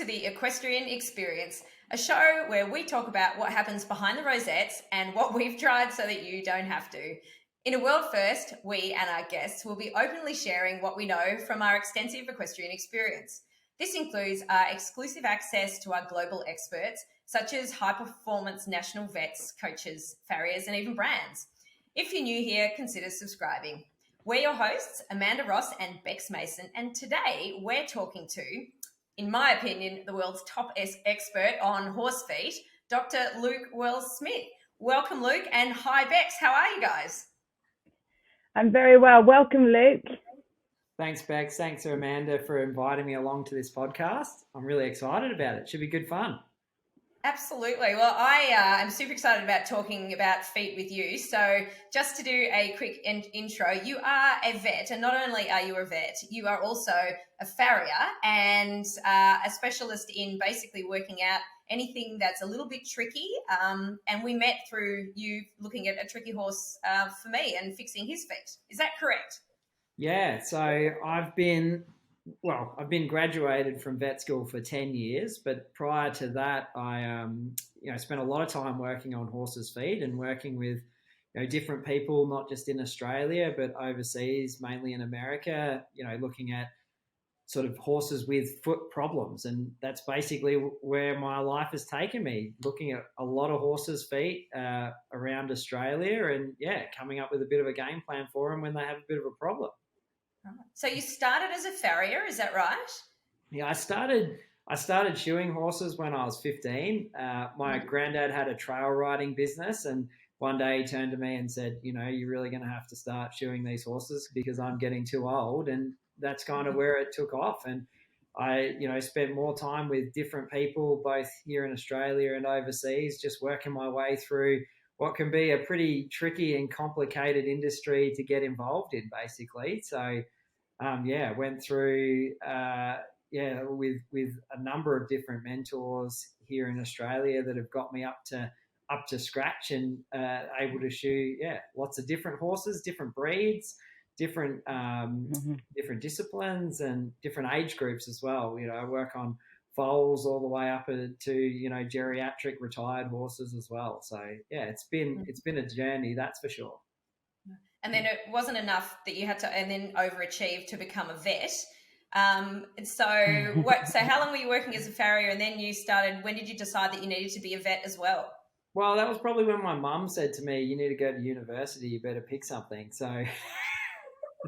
to the Equestrian Experience, a show where we talk about what happens behind the rosettes and what we've tried so that you don't have to. In a world first, we and our guests will be openly sharing what we know from our extensive equestrian experience. This includes our exclusive access to our global experts, such as high-performance national vets, coaches, farriers, and even brands. If you're new here, consider subscribing. We're your hosts, Amanda Ross and Bex Mason, and today we're talking to, in my opinion, the world's top expert on horse feet, Dr. Luke Wells-Smith. Welcome, Luke, and hi, Bex. How are you guys? I'm very well. Welcome, Luke. Thanks, Bex. Thanks, Amanda, for inviting me along to this podcast. I'm really excited about it. Should be good fun. Absolutely. Well, I am super excited about talking about feet with you. So just to do a quick intro, you are a vet, and not only are you a vet, you are also a farrier and a specialist in basically working out anything that's a little bit tricky. And we met through you looking at a tricky horse for me and fixing his feet. Is that correct? Yeah. So I've been graduated from vet school for 10 years, but prior to that, I spent a lot of time working on horses' feet and working with different people, not just in Australia, but overseas, mainly in America, looking at sort of horses with foot problems. And that's basically where my life has taken me, looking at a lot of horses' feet around Australia and, coming up with a bit of a game plan for them when they have a bit of a problem. So you started as a farrier, is that right? Yeah, I started shoeing horses when I was 15. My granddad had a trail riding business, and one day he turned to me and said, you're really going to have to start shoeing these horses because I'm getting too old. And that's kind of where it took off. And I, spent more time with different people, both here in Australia and overseas, just working my way through what can be a pretty tricky and complicated industry to get involved in, basically. So, went through, with a number of different mentors here in Australia that have got me up to scratch and able to shoe, lots of different horses, different breeds, different different disciplines and different age groups as well. I work on foals all the way up to geriatric retired horses as well. So it's been a journey, that's for sure. And then it wasn't enough that you had to and then overachieve to become a vet. So how long were you working as a farrier, and then when did you decide that you needed to be a vet as well? Well, that was probably when my mum said to me, you need to go to university, you better pick something. So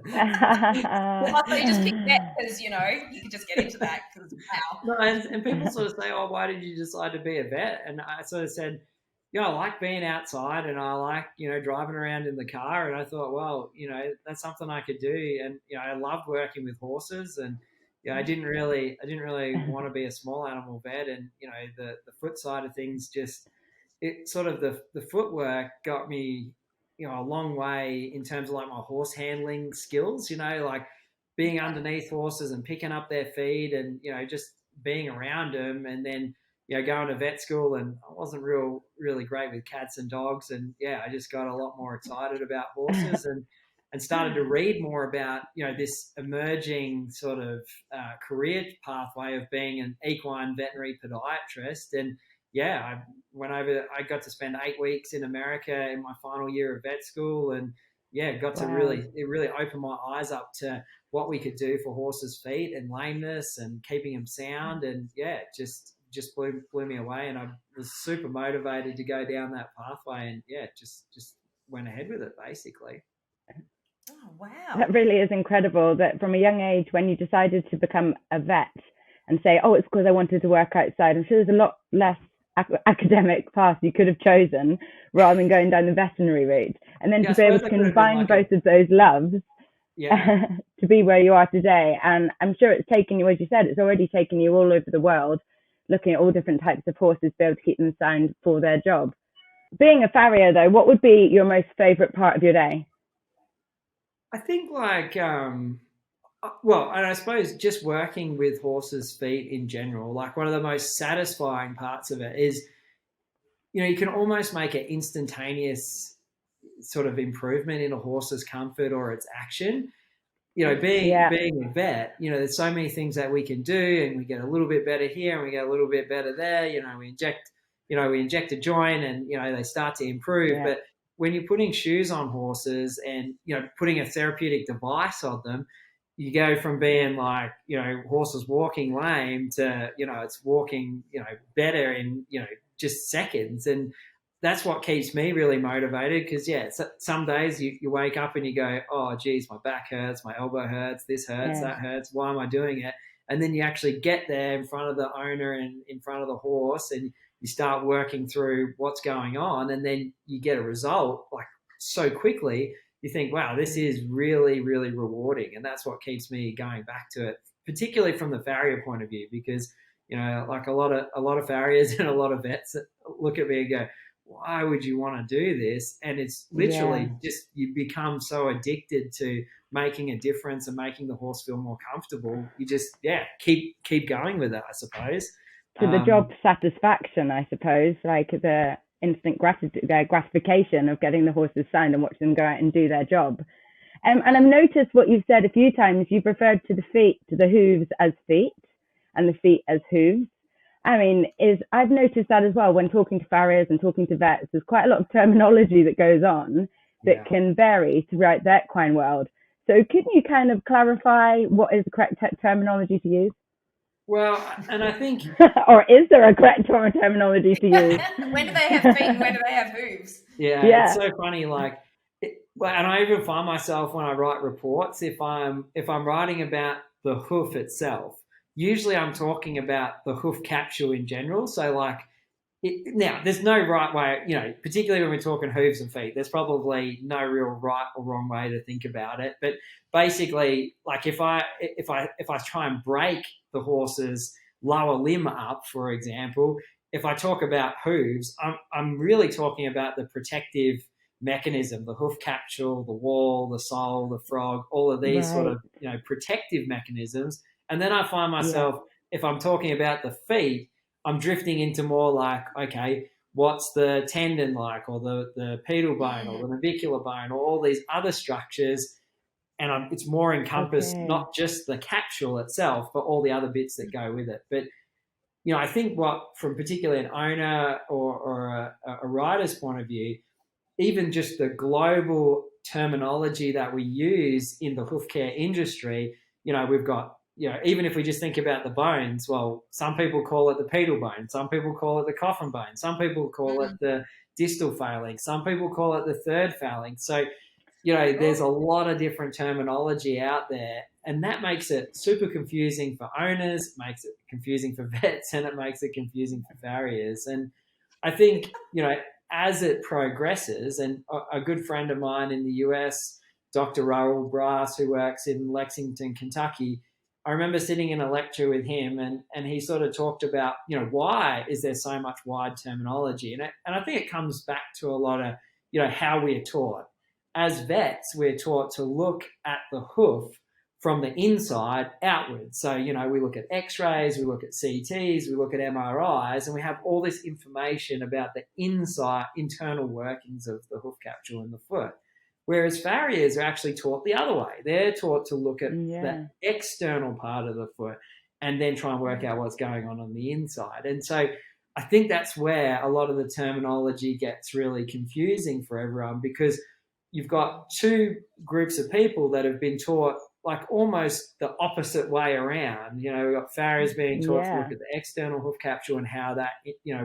well, I thought you just picked vet because, you could just get into that. Wow. No, and people sort of say, oh, why did you decide to be a vet? And I sort of said, I like being outside and I like, driving around in the car. And I thought, well, that's something I could do. And, I loved working with horses and, I didn't really want to be a small animal vet. And, the foot side of things the footwork got me, a long way in terms of like my horse handling skills, like being underneath horses and picking up their feet and, just being around them. And then, going to vet school, and I wasn't really great with cats and dogs. And I just got a lot more excited about horses and started to read more about, this emerging sort of career pathway of being an equine veterinary podiatrist. And I went over, I got to spend 8 weeks in America in my final year of vet school. And got to really open my eyes up to what we could do for horses' feet and lameness and keeping them sound. And just blew me away, and I was super motivated to go down that pathway, and just went ahead with it basically. Oh wow, that really is incredible that from a young age, when you decided to become a vet and say, oh, it's because I wanted to work outside, I'm sure there's a lot less academic path you could have chosen rather than going down the veterinary route, and then to be able to combine both of those loves to be where you are today. And I'm sure it's taken you, as you said, it's already taken you all over the world, looking at all different types of horses to be able to keep them sound for their job. Being a farrier, though, what would be your most favourite part of your day? I think and I suppose just working with horses' feet in general, like one of the most satisfying parts of it is, you can almost make an instantaneous sort of improvement in a horse's comfort or its action being Yeah. being a vet, there's so many things that we can do, and we get a little bit better here, and we get a little bit better there. We inject a joint, and they start to improve. Yeah. But when you're putting shoes on horses, and putting a therapeutic device on them, you go from being like horses walking lame to it's walking better in just seconds. And that's what keeps me really motivated, because some days you wake up and you go, oh geez, my back hurts, my elbow hurts, this hurts, that hurts, why am I doing it? And then you actually get there in front of the owner and in front of the horse, and you start working through what's going on, and then you get a result like so quickly. You think, wow, this is really, really rewarding. And that's what keeps me going back to it, particularly from the farrier point of view, because like a lot of farriers and a lot of vets look at me and go, why would you want to do this? And it's literally just, you become so addicted to making a difference and making the horse feel more comfortable. You just, keep going with it, I suppose. To the job satisfaction, I suppose, like the instant gratification of getting the horses signed and watching them go out and do their job. And I've noticed what you've said a few times, you referred to the hooves as feet and the feet as hooves. I mean, I've noticed that as well when talking to farriers and talking to vets. There's quite a lot of terminology that goes on that can vary throughout the equine world. So can you kind of clarify what is the correct terminology to use? Well, and I think... or is there a correct terminology to use? When do they have feet and when do they have hooves? Yeah, it's so funny. And I even find myself when I write reports, if I'm writing about the hoof itself, usually I'm talking about the hoof capsule in general. So now there's no right way, particularly when we're talking hooves and feet, there's probably no real right or wrong way to think about it. But basically, like if I try and break the horse's lower limb up, for example, if I talk about hooves, I'm really talking about the protective mechanism, the hoof capsule, the wall, the sole, the frog, all of these sort of protective mechanisms. And then I find myself, if I'm talking about the feet, I'm drifting into more like, okay, what's the tendon like, or the pedal bone, or the navicular bone, or all these other structures. And it's more encompassed, not just the capsule itself, but all the other bits that go with it. But, I think from particularly an owner or a rider's point of view, even just the global terminology that we use in the hoof care industry, we've got, even if we just think about the bones, well, some people call it the pedal bone, some people call it the coffin bone, some people call it the distal phalanx, some people call it the third phalanx. So, there's a lot of different terminology out there, and that makes it super confusing for owners, makes it confusing for vets, and it makes it confusing for farriers. And I think, as it progresses, and a good friend of mine in the US, Dr. Raoul Brass, who works in Lexington, Kentucky, I remember sitting in a lecture with him, and he sort of talked about, why is there so much wide terminology? And I think it comes back to a lot of, how we are taught. As vets, we're taught to look at the hoof from the inside outwards. So, we look at x-rays, we look at CTs, we look at MRIs, and we have all this information about the internal workings of the hoof capsule in the foot. Whereas farriers are actually taught the other way. They're taught to look at the external part of the foot and then try and work out what's going on the inside. And so I think that's where a lot of the terminology gets really confusing for everyone, because you've got two groups of people that have been taught like almost the opposite way around. We've got farriers being taught to look at the external hoof capsule and how that,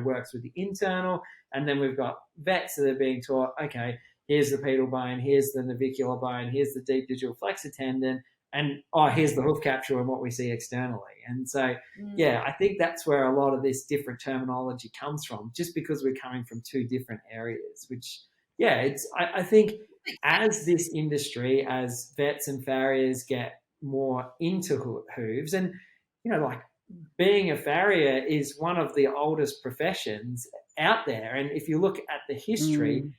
works with the internal. And then we've got vets that are being taught, okay, here's the pedal bone, here's the navicular bone, here's the deep digital flexor tendon, and here's the hoof capsule and what we see externally. And so, I think that's where a lot of this different terminology comes from, just because we're coming from two different areas, which, I think as this industry, as vets and farriers get more into hooves, and, being a farrier is one of the oldest professions out there. And if you look at the history,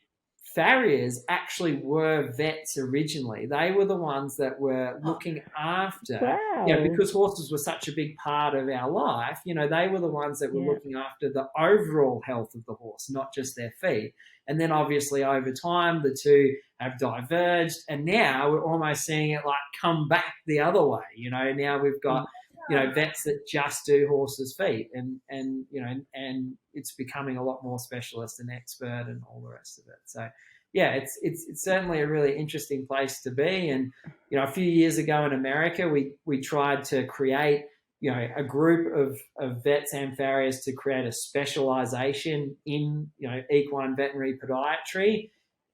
farriers actually were vets originally. They were the ones that were looking after, Wow. because horses were such a big part of our life, they were the ones that were looking after the overall health of the horse, not just their feet. And then obviously over time, the two have diverged, and now we're almost seeing it like come back the other way. Now we've got, vets that just do horses' feet, and it's becoming a lot more specialist and expert and all the rest of it. So, yeah, it's certainly a really interesting place to be. And a few years ago in America, we tried to create a group of vets and farriers to create a specialisation in equine veterinary podiatry.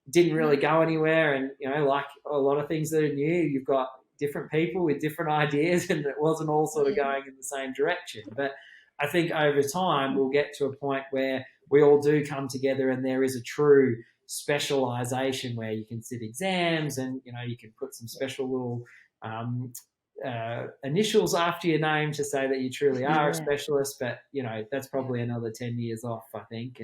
Didn't really go anywhere, and like a lot of things that are new, you've got different people with different ideas, and it wasn't all sort of going in the same direction. But I think over time we'll get to a point where we all do come together, and there is a true specialisation where you can sit exams, and you can put some special little initials after your name to say that you truly are a specialist. But that's probably another 10 years off, I think.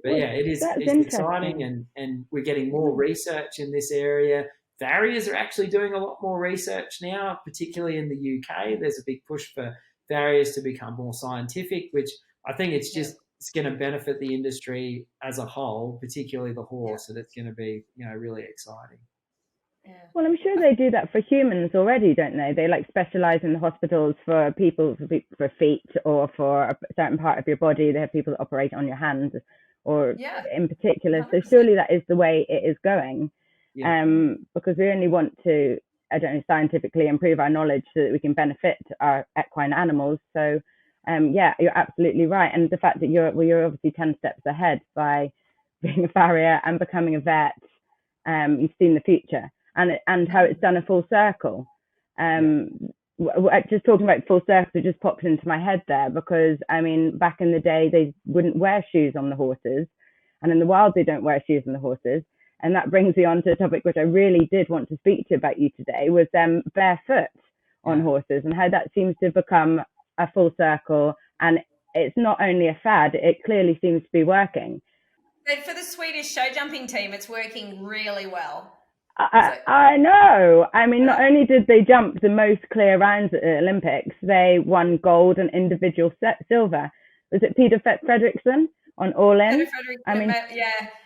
But yeah, it's exciting, and we're getting more research in this area. Farriers are actually doing a lot more research now, particularly in the UK. There's a big push for farriers to become more scientific, which I think it's going to benefit the industry as a whole, particularly the horse, and it's going to be really exciting. Yeah. Well, I'm sure they do that for humans already, don't they? They specialize in the hospitals for people for feet or for a certain part of your body. They have people that operate on your hands or in particular. 100%. So surely that is the way it is going. Because we only want to, scientifically improve our knowledge so that we can benefit our equine animals. So, you're absolutely right. And the fact that you're obviously 10 steps ahead by being a farrier and becoming a vet, you've seen the future and how it's done a full circle. Just talking about full circle, it just popped into my head there because, back in the day, they wouldn't wear shoes on the horses. And in the wild, they don't wear shoes on the horses. And that brings me on to a topic which I really did want to speak to about you today, was barefoot on horses and how that seems to have become a full circle. And it's not only a fad, it clearly seems to be working. But for the Swedish show jumping team, it's working really well. I know. Not only did they jump the most clear rounds at the Olympics, they won gold and individual silver. Was it Peter Fredriksson on All In?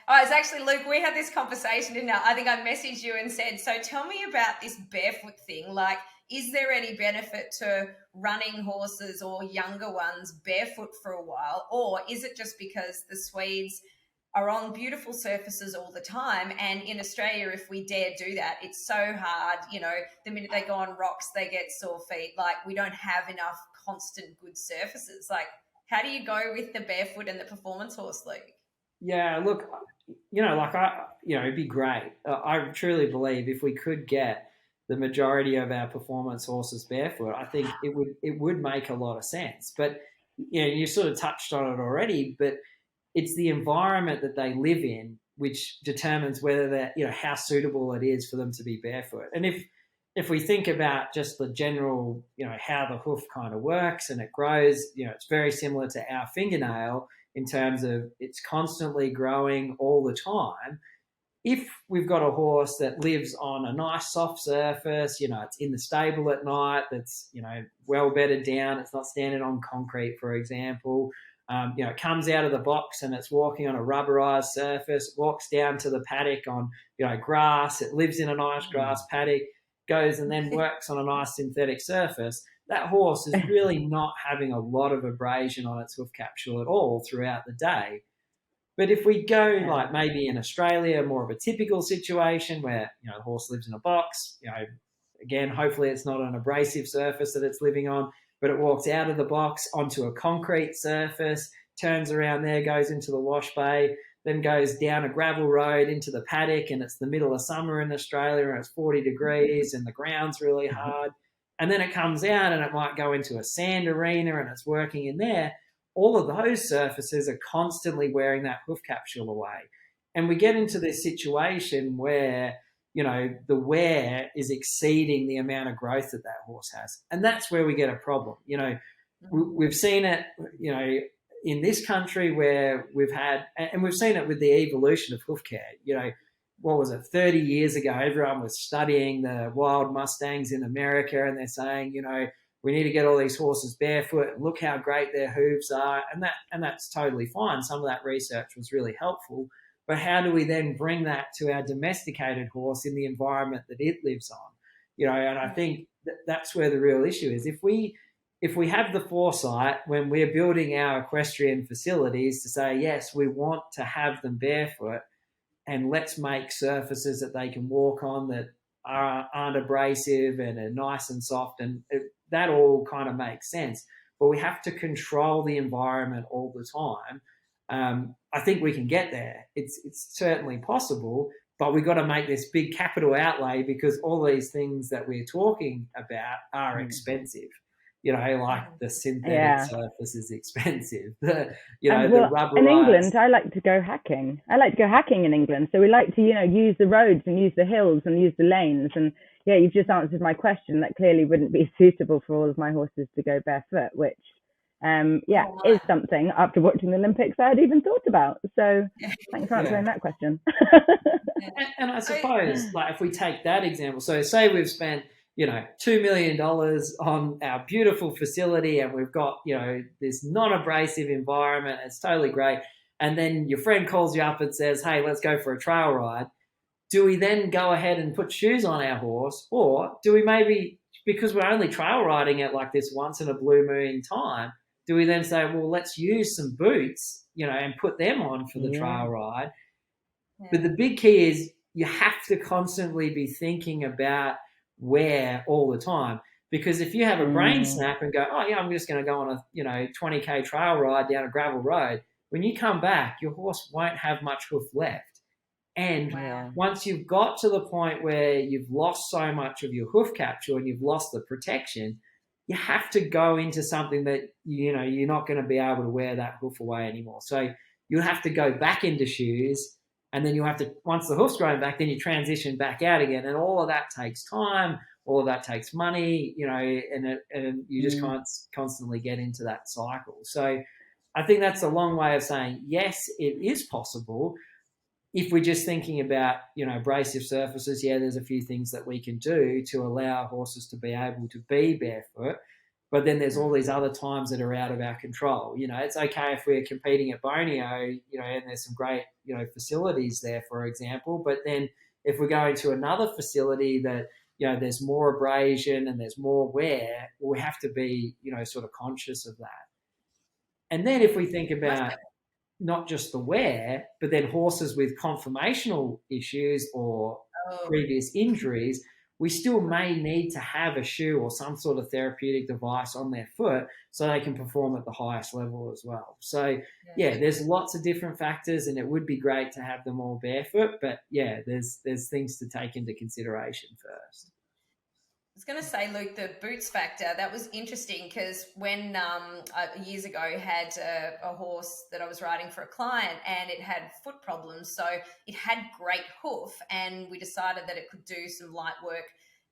Oh, it's actually, Luke, we had this conversation, didn't I? I think I messaged you and said, so tell me about this barefoot thing. Like, is there any benefit to running horses or younger ones barefoot for a while? Or is it just because the Swedes are on beautiful surfaces all the time? And in Australia, if we dare do that, it's so hard. The minute they go on rocks, they get sore feet. Like, we don't have enough constant good surfaces. Like, how do you go with the barefoot and the performance horse, Luke? Yeah, look, it'd be great. I truly believe if we could get the majority of our performance horses barefoot, I think it would make a lot of sense. But you sort of touched on it already, but it's the environment that they live in which determines whether that how suitable it is for them to be barefoot. And if we think about just the general how the hoof kind of works and it grows, it's very similar to our fingernail in terms of it's constantly growing all the time. If we've got a horse that lives on a nice soft surface, it's in the stable at night, that's, well bedded down, it's not standing on concrete, for example, it comes out of the box and it's walking on a rubberized surface, walks down to the paddock on, grass, it lives in a nice grass paddock, goes and then works on a nice synthetic surface, that horse is really not having a lot of abrasion on its hoof capsule at all throughout the day. But if we go like maybe in Australia, more of a typical situation where, the horse lives in a box, again, hopefully it's not an abrasive surface that it's living on, but it walks out of the box onto a concrete surface, turns around there, goes into the wash bay, then goes down a gravel road into the paddock, and it's the middle of summer in Australia and it's 40 degrees and the ground's really hard. And then it comes out and it might go into a sand arena and it's working in there. All of those surfaces are constantly wearing that hoof capsule away. And we get into this situation where, the wear is exceeding the amount of growth that horse has. And that's where we get a problem. We've seen it, in this country where we've had, and we've seen it with the evolution of hoof care, what was it, 30 years ago, everyone was studying the wild Mustangs in America, and they're saying, we need to get all these horses barefoot and look how great their hooves are. And that's totally fine. Some of that research was really helpful. But how do we then bring that to our domesticated horse in the environment that it lives on? And I think that's where the real issue is. If we have the foresight when we're building our equestrian facilities to say, yes, we want to have them barefoot, and let's make surfaces that they can walk on that aren't abrasive and are nice and soft, and that all kind of makes sense. But we have to control the environment all the time. I think we can get there. It's certainly possible, but we've got to make this big capital outlay because all these things that we're talking about are expensive. Like the synthetic surface is expensive. The rubberized. In England, I like to go hacking. In England. So we like to, use the roads and use the hills and use the lanes. And yeah, you've just answered my question. That clearly wouldn't be suitable for all of my horses to go barefoot, which, is something after watching the Olympics I had even thought about. So thanks for answering that question. and I suppose, like, if we take that example, so say we've spent $2 million on our beautiful facility, and we've got, this non-abrasive environment. It's totally great. And then your friend calls you up and says, hey, let's go for a trail ride. Do we then go ahead and put shoes on our horse? Or do we maybe, because we're only trail riding it like this once in a blue moon time, do we then say, well, let's use some boots, and put them on for the trail ride? Yeah. But the big key is you have to constantly be thinking about wear all the time, because if you have a brain snap and go, oh yeah, I'm just going to go on a 20k trail ride down a gravel road, when you come back your horse won't have much hoof left. And once you've got to the point where you've lost so much of your hoof capsule and you've lost the protection, you have to go into something that you're not going to be able to wear that hoof away anymore. So you'll have to go back into shoes. And then you have to, once the hoof's grown back, then you transition back out again. And all of that takes time. All of that takes money, and you just can't constantly get into that cycle. So I think that's a long way of saying, yes, it is possible. If we're just thinking about, abrasive surfaces, there's a few things that we can do to allow horses to be able to be barefoot. But then there's all these other times that are out of our control. It's okay if we're competing at Borneo, and there's some great, facilities there, for example. But then if we're going to another facility that, there's more abrasion and there's more wear, we have to be, sort of conscious of that. And then if we think about not just the wear, but then horses with conformational issues or previous injuries, we still may need to have a shoe or some sort of therapeutic device on their foot so they can perform at the highest level as well. So, there's lots of different factors, and it would be great to have them all barefoot, but there's things to take into consideration first. I was going to say, Luke, the boots factor, that was interesting because when years ago I had a horse that I was riding for a client and it had foot problems. So it had great hoof, and we decided that it could do some light work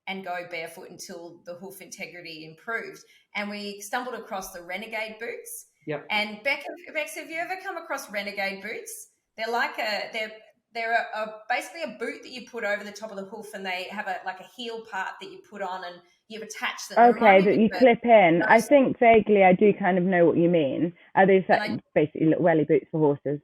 and go barefoot until the hoof integrity improved. And we stumbled across the Renegade boots. Yep. And Bex, have you ever come across Renegade boots? They're like they're basically a boot that you put over the top of the hoof, and they have a heel part that you put on and you've attached them. Okay, that you clip in. I think vaguely I do kind of know what you mean. Are these basically little welly boots for horses?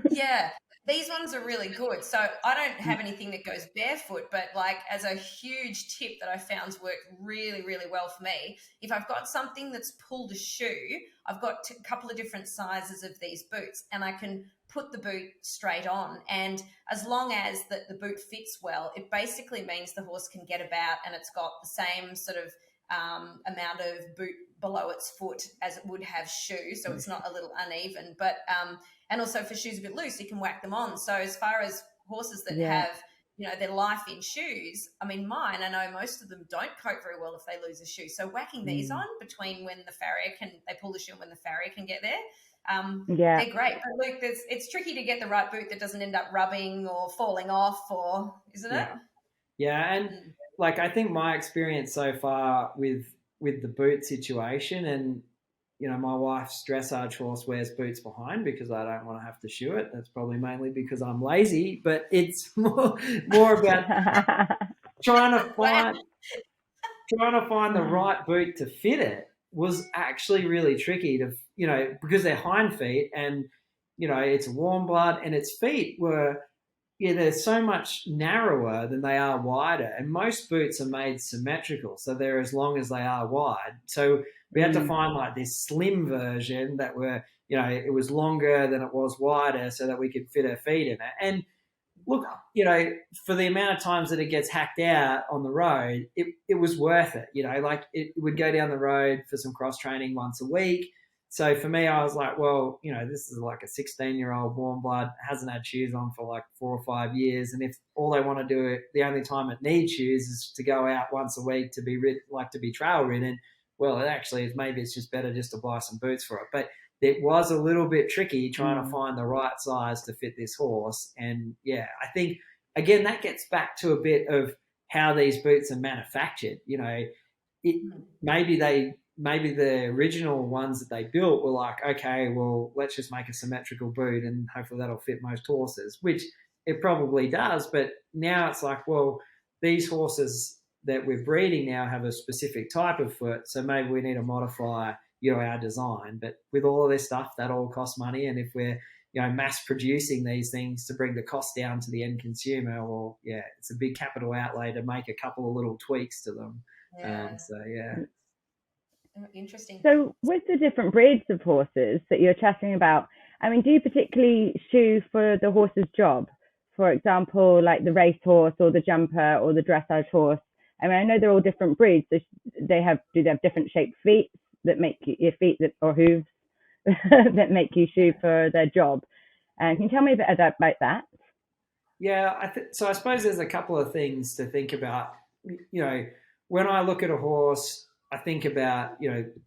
Yeah, these ones are really good. So I don't have anything that goes barefoot, but as a huge tip that I found's worked really, really well for me, if I've got something that's pulled a shoe, I've got a couple of different sizes of these boots, and I can put the boot straight on, and as long as the boot fits well, it basically means the horse can get about and it's got the same sort of amount of boot below its foot as it would have shoes, so it's not a little uneven. But and also for shoes a bit loose, you can whack them on. So as far as horses that have their life in shoes, I mean, mine, I know most of them don't cope very well if they lose a shoe. So whacking these on between when the farrier they pull the shoe and when the farrier can get there, they're great. But Luke, it's tricky to get the right boot that doesn't end up rubbing or falling off, isn't it? Yeah, and I think my experience so far with the boot situation, and my wife's dressage horse wears boots behind because I don't want to have to shoe it. That's probably mainly because I'm lazy, but it's more about trying to find the right boot to fit it was actually really tricky to, because they're hind feet and, it's warmblood, and its feet were, they're so much narrower than they are wider. And most boots are made symmetrical, so they're as long as they are wide. So we had to find like this slim version that were, it was longer than it was wider so that we could fit our feet in it. And look, for the amount of times that it gets hacked out on the road, it was worth it. Like it would go down the road for some cross training once a week. So for me, I was like, well, this is like a 16-year-old warm blood, hasn't had shoes on for like 4 or 5 years. And if all they want to do, the only time it needs shoes is to go out once a week to be trail ridden, well, it actually is, maybe it's just better just to buy some boots for it. But it was a little bit tricky trying to find the right size to fit this horse. And yeah, I think, again, that gets back to a bit of how these boots are manufactured. Maybe the original ones that they built were like, okay, well, let's just make a symmetrical boot and hopefully that'll fit most horses, which it probably does. But now it's like, well, these horses that we're breeding now have a specific type of foot, so maybe we need to modify, our design. But with all of this stuff, that all costs money. And if we're, mass producing these things to bring the cost down to the end consumer, well, yeah, it's a big capital outlay to make a couple of little tweaks to them. Yeah. Interesting. So with the different breeds of horses that you're chatting about, do you particularly shoe for the horse's job? For example, like the race horse or the jumper or the dressage horse. I know they're all different breeds. Do they have different shaped feet that make your feet or hooves that make you shoe for their job? Can you tell me a bit about that? Yeah, so I suppose there's a couple of things to think about. When I look at a horse, I think about,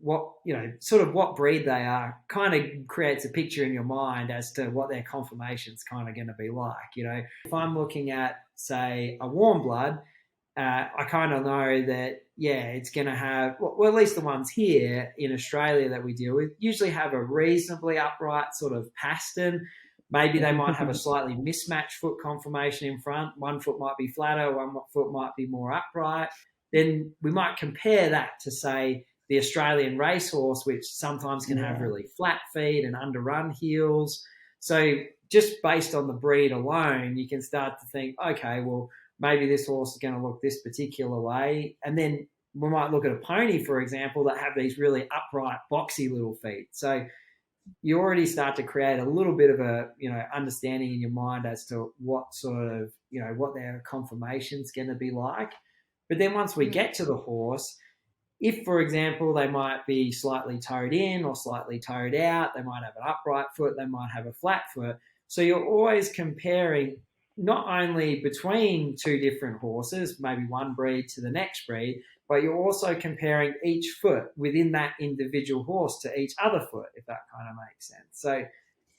what breed they are, kind of creates a picture in your mind as to what their conformation's kind of going to be like. If I'm looking at, say, a warmblood, I kind of know that, it's going to have, well, at least the ones here in Australia that we deal with, usually have a reasonably upright sort of pastern. Maybe they might have a slightly mismatched foot conformation in front. One foot might be flatter, one foot might be more upright. Then we might compare that to, say, the Australian racehorse, which sometimes can have really flat feet and underrun heels. So just based on the breed alone, you can start to think, okay, well, maybe this horse is going to look this particular way. And then we might look at a pony, for example, that have these really upright, boxy little feet. So you already start to create a little bit of a, understanding in your mind as to what sort of, what their conformation's going to be like. But then once we get to the horse, if, for example, they might be slightly toed in or slightly toed out, they might have an upright foot, they might have a flat foot. So you're always comparing not only between two different horses, maybe one breed to the next breed, but you're also comparing each foot within that individual horse to each other foot, if that kind of makes sense. So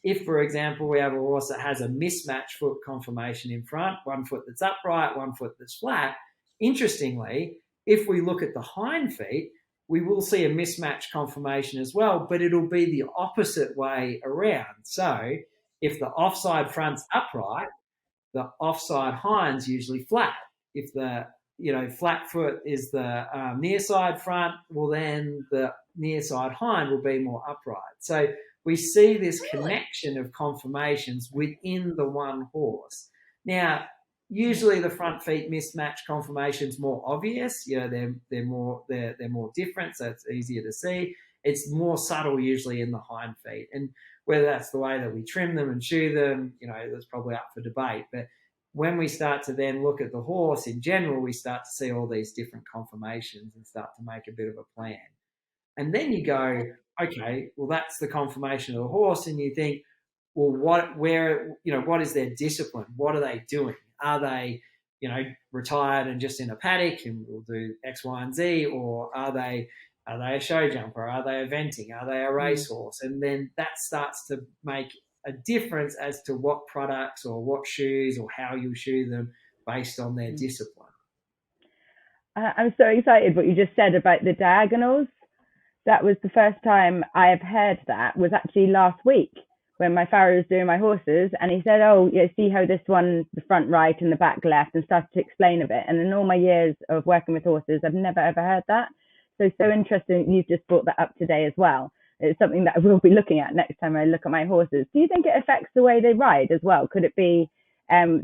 if, for example, we have a horse that has a mismatched foot conformation in front, one foot that's upright, one foot that's flat, interestingly, if we look at the hind feet, we will see a mismatched conformation as well, but it'll be the opposite way around. So if the offside front's upright, the offside hind's usually flat. If the flat foot is the near side front, well, then the near side hind will be more upright. So we see this connection of conformations within the one horse. Now, usually the front feet mismatch conformation's more obvious. They're more different, so it's easier to see. It's more subtle usually in the hind feet, and whether that's the way that we trim them and shoe them, that's probably up for debate. But when we start to then look at the horse in general, we start to see all these different conformations and start to make a bit of a plan. And then you go, okay, well, that's the conformation of the horse, and you think, well, what is their discipline? What are they doing? Are they, retired and just in a paddock and will do X, Y, and Z, or are they a show jumper? Are they eventing? Are they a racehorse? And then that starts to make a difference as to what products or what shoes or how you shoe them based on their discipline. I'm so excited what you just said about the diagonals. that was the first time I have heard that, was actually last week when my farrier was doing my horses, and he said, oh, yeah, see how this one, the front right and the back left, and started to explain a bit. And in all my years of working with horses, I've never, ever heard that. So interesting. You've just brought that up today as well. It's something that I will be looking at next time I look at my horses. Do you think it affects the way they ride as well? Could it be how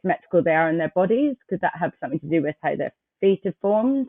symmetrical they are in their bodies? Could that have something to do with how their feet are formed?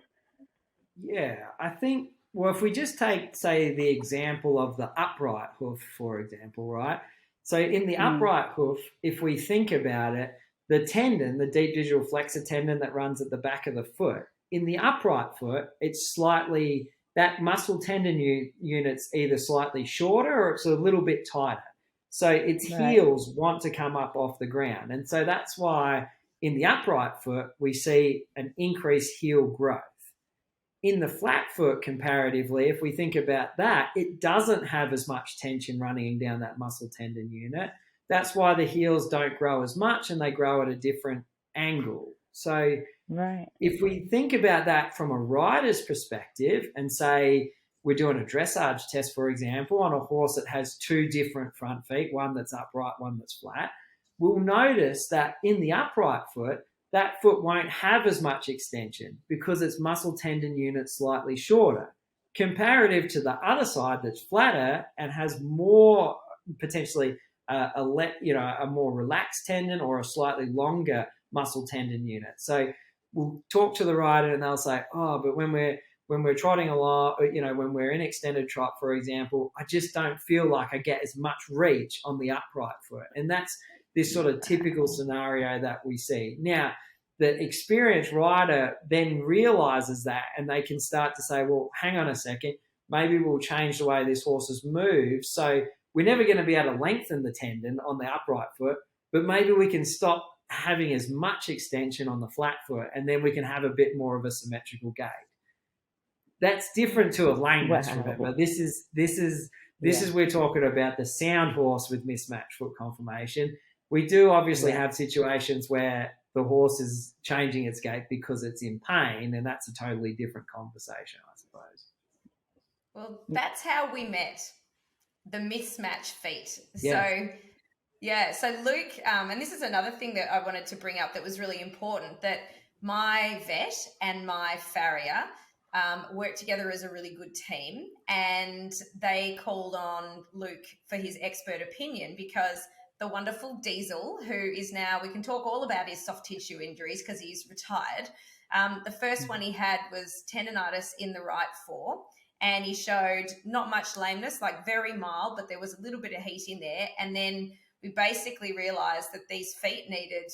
Yeah, I think, well, if we just take, say, the example of the upright hoof, for example, right? So in the upright hoof, if we think about it, the tendon, the deep digital flexor tendon that runs at the back of the foot, in the upright foot, it's slightly, that muscle tendon unit's either slightly shorter or it's a little bit tighter. So its heels want to come up off the ground. And so that's why in the upright foot, we see an increased heel growth. In the flat foot, comparatively, if we think about that, it doesn't have as much tension running down that muscle tendon unit. That's why the heels don't grow as much and they grow at a different angle. So if we think about that from a rider's perspective and say we're doing a dressage test, for example, on a horse that has two different front feet, one that's upright, one that's flat, we'll notice that in the upright foot, that foot won't have as much extension because its muscle tendon unit's slightly shorter, comparative to the other side that's flatter and has more potentially a more relaxed tendon or a slightly longer muscle tendon unit. So we'll talk to the rider and they'll say, oh, but when we're trotting along, when we're in extended trot, for example, I just don't feel like I get as much reach on the upright foot. And that's this sort of typical scenario that we see. Now, the experienced rider then realizes that and they can start to say, well, hang on a second, maybe we'll change the way this horse's move. So we're never going to be able to lengthen the tendon on the upright foot, but maybe we can stop having as much extension on the flat foot and then we can have a bit more of a symmetrical gait. That's different to a lameness, remember. This is we're talking about the sound horse with mismatched foot conformation. We do obviously have situations where the horse is changing its gait because it's in pain, and that's a totally different conversation, I suppose. Well, that's how we met, the mismatched feet. Yeah. So Luke, and this is another thing that I wanted to bring up that was really important, that my vet and my farrier work together as a really good team, and they called on Luke for his expert opinion because the wonderful Diesel, who is now, we can talk all about his soft tissue injuries because he's retired. The first one he had was tendonitis in the right fore, and he showed not much lameness, like very mild, but there was a little bit of heat in there. And then we basically realised that these feet needed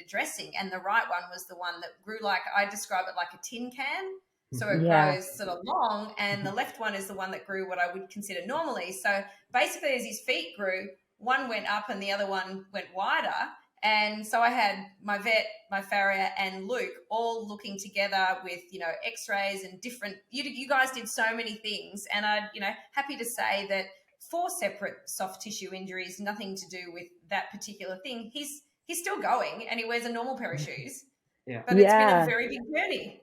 addressing, and the right one was the one that grew like, I describe it like a tin can. So it grows sort of long, and the left one is the one that grew what I would consider normally. So basically as his feet grew, one went up and the other one went wider. And so I had my vet, my farrier, and Luke all looking together with, x-rays and different, you guys did so many things. And I'm, happy to say that 4 separate soft tissue injuries, nothing to do with that particular thing. He's still going and he wears a normal pair of shoes. Yeah. But it's been a very big journey.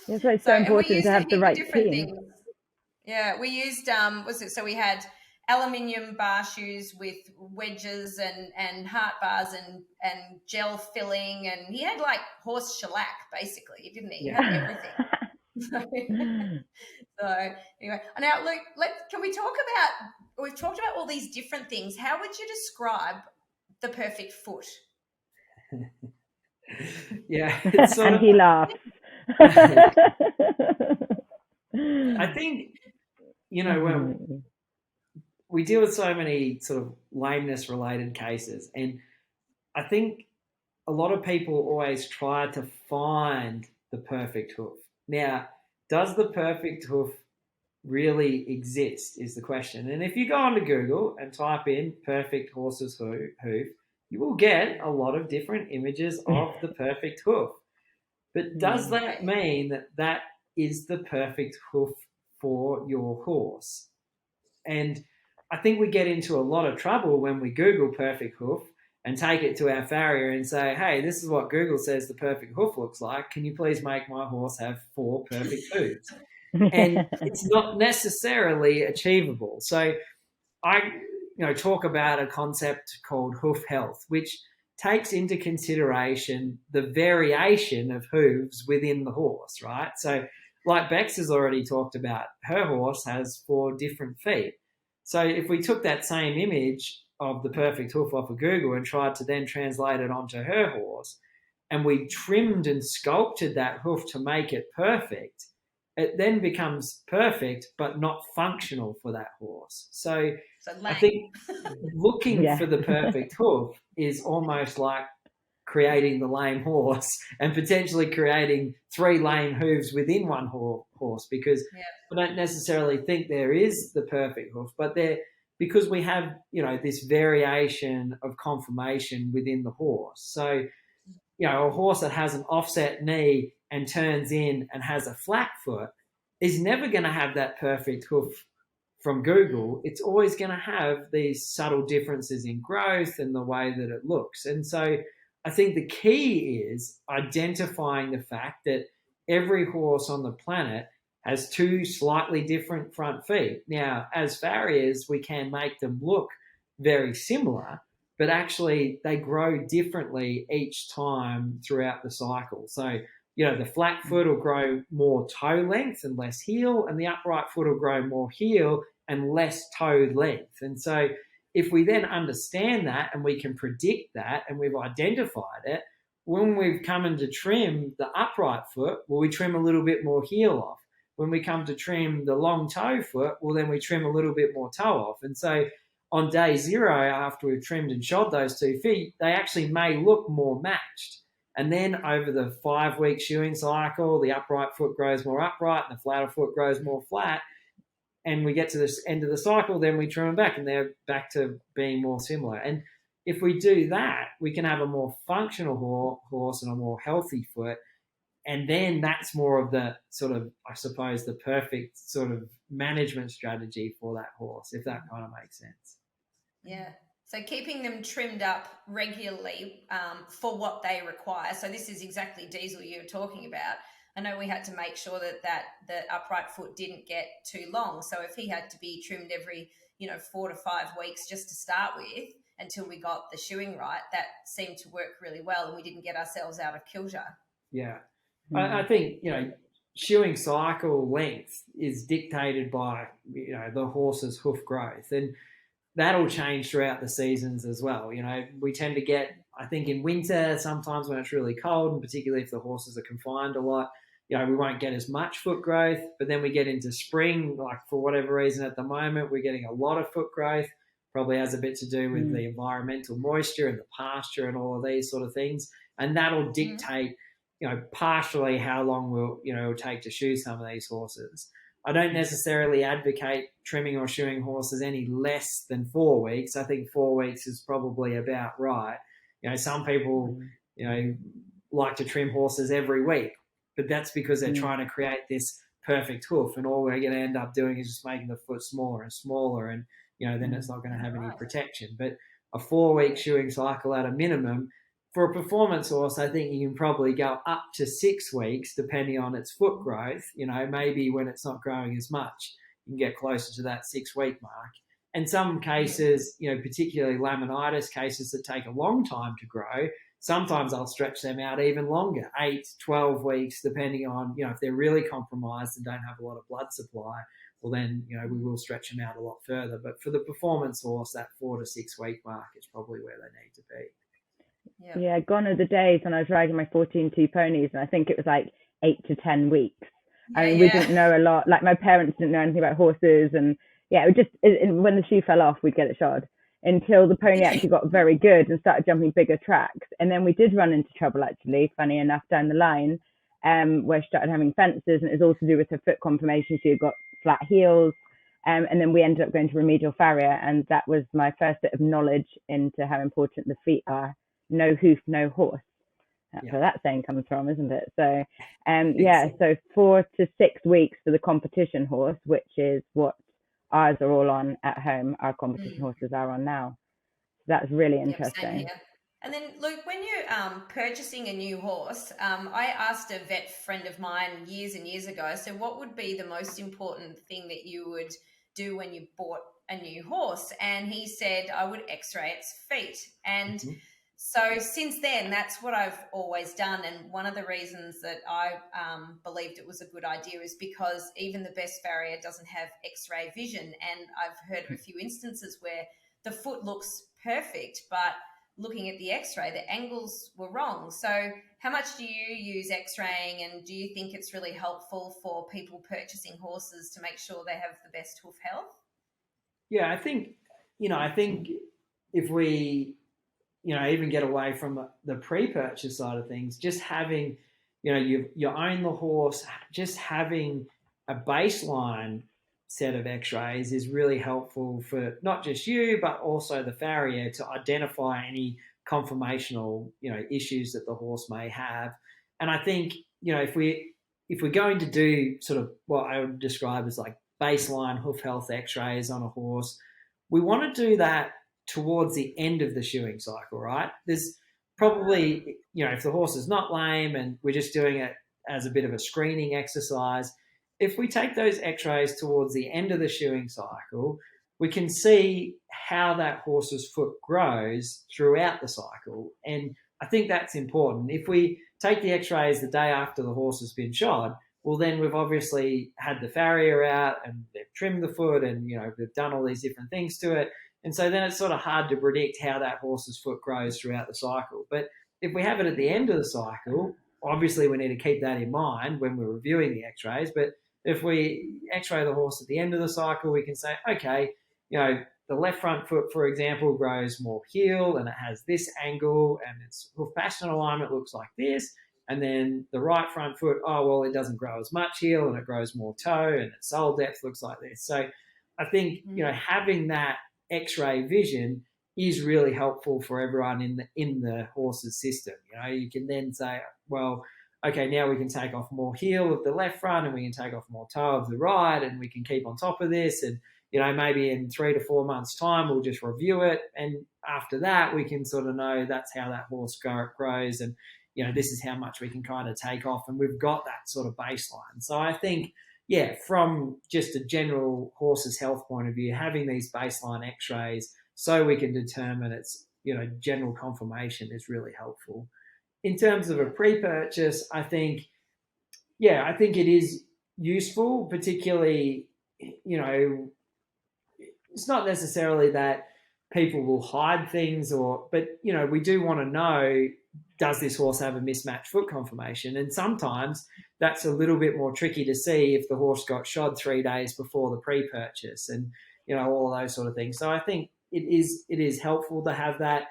That's why it's so important to have the right team. Things. Yeah, we used so we had aluminium bar shoes with wedges and heart bars and gel filling, and he had like horse shellac basically, didn't he? Yeah. He had everything. So anyway, now Luke, can we talk about? We've talked about all these different things. How would you describe the perfect foot? Yeah, it's sort and he laughs. I think when we deal with so many sort of lameness related cases, and I think a lot of people always try to find the perfect hoof. Now, does the perfect hoof really exist is the question. And if you go onto Google and type in perfect horse's hoof, you will get a lot of different images of the perfect hoof. But does that mean that that is the perfect hoof for your horse? And I think we get into a lot of trouble when we Google perfect hoof and take it to our farrier and say, hey, this is what Google says the perfect hoof looks like. Can you please make my horse have 4 perfect hooves? And it's not necessarily achievable. So I talk about a concept called hoof health, which takes into consideration the variation of hooves within the horse, right? So like Bex has already talked about, her horse has 4 different feet. So if we took that same image of the perfect hoof off of Google and tried to then translate it onto her horse, and we trimmed and sculpted that hoof to make it perfect, it then becomes perfect but not functional for that horse. So I think looking for the perfect hoof is almost like creating the lame horse and potentially creating 3 lame hooves within one horse, because I don't necessarily think there is the perfect hoof, but because we have, this variation of conformation within the horse. So, a horse that has an offset knee and turns in and has a flat foot is never going to have that perfect hoof from Google. It's always going to have these subtle differences in growth and the way that it looks. And so I think the key is identifying the fact that every horse on the planet has 2 slightly different front feet. Now, as farriers, we can make them look very similar, but actually they grow differently each time throughout the cycle. So, the flat foot will grow more toe length and less heel, and the upright foot will grow more heel and less toe length. And so if we then understand that and we can predict that and we've identified it, when we've come in to trim the upright foot, well, we trim a little bit more heel off. When we come to trim the long toe foot, well, then we trim a little bit more toe off. And so on day 0, after we've trimmed and shod those 2 feet, they actually may look more matched. And then over the 5-week shoeing cycle, the upright foot grows more upright and the flatter foot grows more flat. And we get to the end of the cycle, then we trim them back and they're back to being more similar. And if we do that, we can have a more functional horse and a more healthy foot. And then that's more of the sort of, I suppose, the perfect sort of management strategy for that horse, if that kind of makes sense. Yeah. So keeping them trimmed up regularly for what they require. So this is exactly Diesel you were talking about. I know we had to make sure that the upright foot didn't get too long. So if he had to be trimmed every, 4 to 5 weeks just to start with until we got the shoeing right, that seemed to work really well and we didn't get ourselves out of kilter. Yeah. I think, shoeing cycle length is dictated by, the horse's hoof growth. And that'll change throughout the seasons as well. We tend to get, I think in winter, sometimes when it's really cold, and particularly if the horses are confined a lot, we won't get as much foot growth. But then we get into spring, like for whatever reason at the moment, we're getting a lot of foot growth. Probably has a bit to do with the environmental moisture and the pasture and all of these sort of things. And that'll dictate, partially how long it'll take to shoe some of these horses. I don't necessarily advocate trimming or shoeing horses any less than 4 weeks. I think 4 weeks is probably about right. Some people, like to trim horses every week, but that's because they're trying to create this perfect hoof, and all we're going to end up doing is just making the foot smaller and smaller, and then it's not going to have any protection. But a 4-week shoeing cycle at a minimum for a performance horse, I think you can probably go up to 6 weeks depending on its foot growth. Maybe when it's not growing as much, you can get closer to that 6-week mark. And some cases, particularly laminitis cases that take a long time to grow, sometimes I'll stretch them out even longer, 8, 12 weeks, depending on, if they're really compromised and don't have a lot of blood supply, well then, we will stretch them out a lot further. But for the performance horse, that 4 to 6 week mark is probably where they need to be. Yeah, gone are the days when I was riding my 14-2 ponies, and I think it was like 8 to 10 weeks. We didn't know a lot. Like my parents didn't know anything about horses, and when the shoe fell off, we'd get it shod until the pony actually got very good and started jumping bigger tracks. And then we did run into trouble, actually, funny enough, down the line, where she started having fences, and it was all to do with her foot conformation. She had got flat heels. And then we ended up going to remedial farrier, and that was my first bit of knowledge into how important the feet are. No hoof, no horse. That's where that saying comes from, isn't it? So, so 4 to 6 weeks for the competition horse, which is what ours are all on at home. Our competition horses are on now. So that's really interesting. And then, Luke, when you're purchasing a new horse, I asked a vet friend of mine years and years ago, so what would be the most important thing that you would do when you bought a new horse? And he said, I would x-ray its feet. And so since then, that's what I've always done. And one of the reasons that I believed it was a good idea is because even the best farrier doesn't have x-ray vision. And I've heard of a few instances where the foot looks perfect, but looking at the x-ray, the angles were wrong. So how much do you use x-raying, and do you think it's really helpful for people purchasing horses to make sure they have the best hoof health? Yeah, I think if we, even get away from the pre-purchase side of things, just having, you own the horse, just having a baseline set of x-rays is really helpful for not just you, but also the farrier to identify any conformational, issues that the horse may have. And I think, if we're going to do sort of what I would describe as like baseline hoof health x-rays on a horse, we want to do that towards the end of the shoeing cycle, right? There's probably, if the horse is not lame and we're just doing it as a bit of a screening exercise, if we take those x-rays towards the end of the shoeing cycle, we can see how that horse's foot grows throughout the cycle. And I think that's important. If we take the x-rays the day after the horse has been shod, well, then we've obviously had the farrier out and they've trimmed the foot and, they've done all these different things to it. And so then it's sort of hard to predict how that horse's foot grows throughout the cycle. But if we have it at the end of the cycle, obviously we need to keep that in mind when we're reviewing the x-rays. But if we x-ray the horse at the end of the cycle, we can say, okay, the left front foot, for example, grows more heel and it has this angle and its hoof pattern alignment looks like this. And then the right front foot, it doesn't grow as much heel and it grows more toe and its sole depth looks like this. So I think, having that x-ray vision is really helpful for everyone in the horse's system. You can then say, well, okay, now we can take off more heel of the left front and we can take off more toe of the right and we can keep on top of this. And, maybe in 3 to 4 months' time, we'll just review it. And after that, we can sort of know that's how that horse grows. And, this is how much we can kind of take off. And we've got that sort of baseline. So I think, from just a general horse's health point of view, having these baseline x-rays so we can determine its, general conformation is really helpful. In terms of a pre-purchase, I think it is useful, particularly, it's not necessarily that people will hide things but we do want to know, does this horse have a mismatched foot conformation? And sometimes that's a little bit more tricky to see if the horse got shod 3 days before the pre-purchase and, all of those sort of things. So I think it is helpful to have that.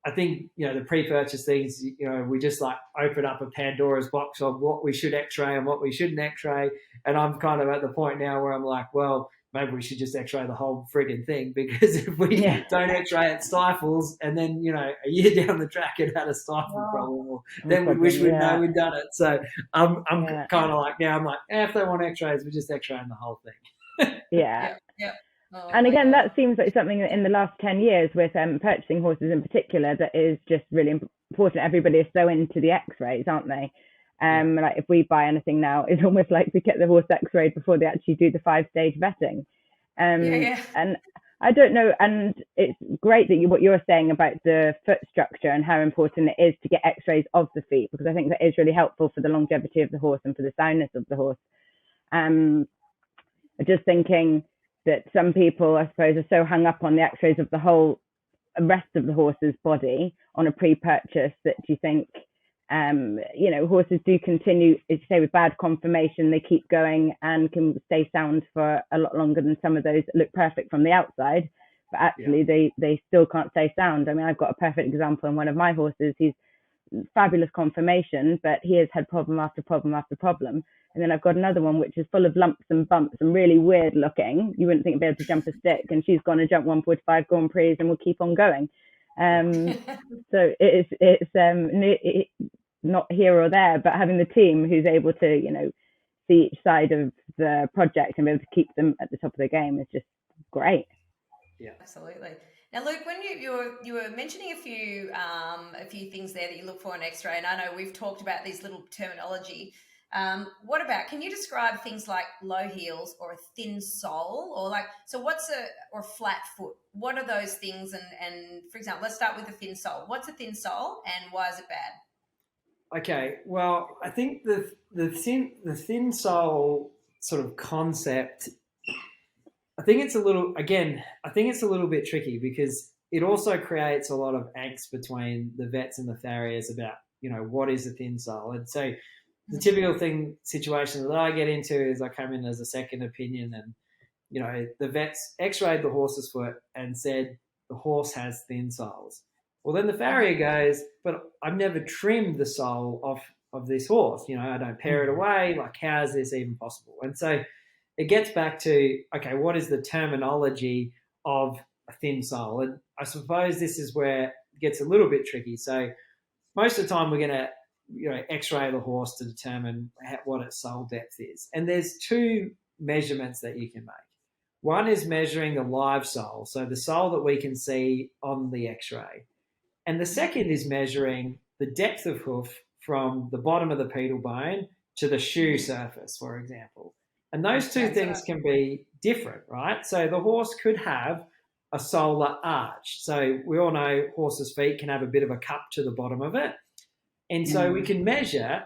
I think, the pre-purchase things, we just like open up a Pandora's box of what we should x-ray and what we shouldn't x-ray. And I'm kind of at the point now where I'm like, well, maybe we should just x-ray the whole frigging thing, because if we don't x-ray it stifles and then, a year down the track it had a stifle problem, then we wish we'd know we'd done it. So I'm kind of like, now I'm like, if they want x-rays, we're just x-raying the whole thing. Yeah. Oh, and again, that seems like something that in the last 10 years with purchasing horses in particular, that is just really important. Everybody is so into the x-rays, aren't they? Like if we buy anything now, it's almost like we get the horse x-rayed before they actually do the 5-stage vetting. And I don't know, and it's great that what you're saying about the foot structure and how important it is to get x-rays of the feet, because I think that is really helpful for the longevity of the horse and for the soundness of the horse. Just thinking that some people, I suppose, are so hung up on the x-rays of the whole rest of the horse's body on a pre-purchase that you think, horses do continue, as you say, with bad conformation, they keep going and can stay sound for a lot longer than some of those that look perfect from the outside, but actually they still can't stay sound. I mean, I've got a perfect example in one of my horses. He's fabulous conformation, but he has had problem after problem after problem. And then I've got another one which is full of lumps and bumps and really weird looking. You wouldn't think it'd be able to jump a stick, and she's going to jump 145 Grand Prix and will keep on going. So it's not here or there, but having the team who's able to, see each side of the project and be able to keep them at the top of the game is just great. Yeah, absolutely. Now, Luke, when you were mentioning a few things there that you look for in X-ray, and I know we've talked about these little terminology. What about? Can you describe things like low heels or a thin sole, or or flat foot? What are those things? And for example, let's start with the thin sole. What's a thin sole, and why is it bad? Okay, well, I think the thin sole sort of concept, I think it's a little bit tricky because it also creates a lot of angst between the vets and the farriers about, what is a thin sole. And so the typical situation that I get into is I come in as a second opinion and, the vets x-rayed the horse's foot and said the horse has thin soles. Well, then the farrier goes, but I've never trimmed the sole of this horse. I don't pair it away. Like, how is this even possible? And so it gets back to, okay, what is the terminology of a thin sole? And I suppose this is where it gets a little bit tricky. So most of the time we're going to, x-ray the horse to determine what its sole depth is. And there's two measurements that you can make. One is measuring the live sole, so the sole that we can see on the x-ray. And the second is measuring the depth of hoof from the bottom of the pedal bone to the shoe surface, for example. And those two things can be different, right? So the horse could have a solar arch. So we all know horses' feet can have a bit of a cup to the bottom of it. And so we can measure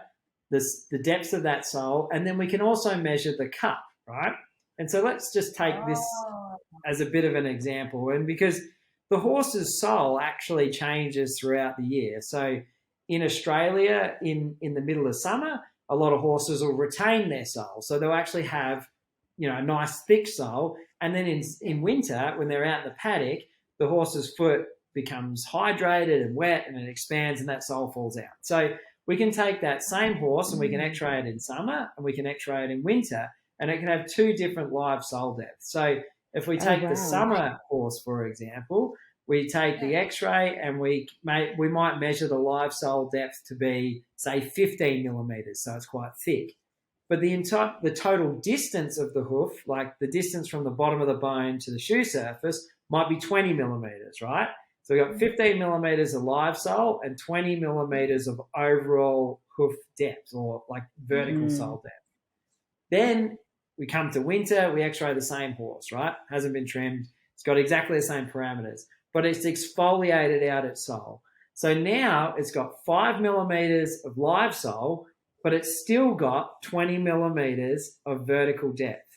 the depth of that sole, and then we can also measure the cup, right? And so let's just take this as a bit of an example. And because the horse's sole actually changes throughout the year. So in Australia, in the middle of summer, a lot of horses will retain their sole. So they'll actually have, a nice thick sole. And then in winter, when they're out in the paddock, the horse's foot becomes hydrated and wet and it expands and that sole falls out. So we can take that same horse and we can x-ray it in summer and we can x-ray it in winter, and it can have two different live sole depths. So if we take the summer horse, for example, we take the x-ray and we might measure the live sole depth to be, say, 15 millimeters, so it's quite thick. But the total distance of the hoof, like the distance from the bottom of the bone to the shoe surface, might be 20 millimeters, right? So we've got 15 millimeters of live sole and 20 millimeters of overall hoof depth, or like vertical sole depth. Then we come to winter, we x-ray the same horse, right? Hasn't been trimmed. It's got exactly the same parameters, but it's exfoliated out its sole. So now it's got 5 millimeters of live sole, but it's still got 20 millimeters of vertical depth.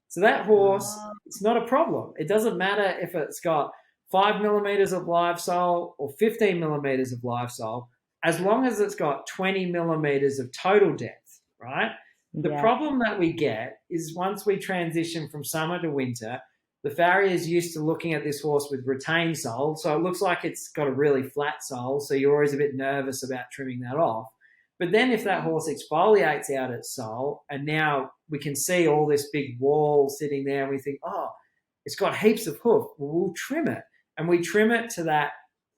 So that horse, it's not a problem. It doesn't matter if it's got 5 millimeters of live sole or 15 millimeters of live sole, as long as it's got 20 millimeters of total depth, right? The problem that we get is once we transition from summer to winter, the farrier is used to looking at this horse with retained sole, so it looks like it's got a really flat sole, so you're always a bit nervous about trimming that off. But then if that horse exfoliates out its sole, and now we can see all this big wall sitting there, and we think, oh, it's got heaps of hoof, well, we'll trim it. And we trim it to that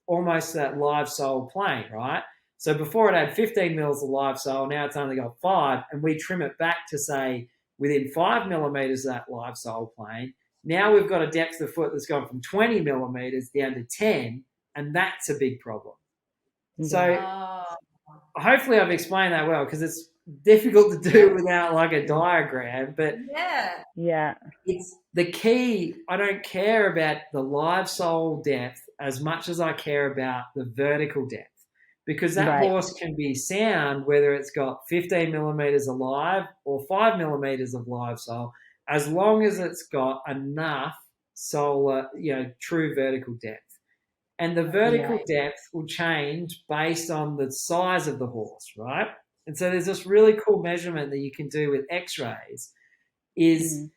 almost that live sole plane, right? So before it had 15 mils of live sole, now it's only got 5, and we trim it back to, say, within 5 millimeters of that live sole plane. Now we've got a depth of foot that's gone from 20 millimeters down to 10, and that's a big problem. So hopefully I've explained that well, because it's difficult to do without like a diagram, but it's the key. I don't care about the live sole depth as much as I care about the vertical depth, because that horse can be sound whether it's got 15 millimeters of live or 5 millimeters of live sole, as long as it's got enough solar, true vertical depth. And the vertical depth will change based on the size of the horse, right? And so there's this really cool measurement that you can do with x-rays is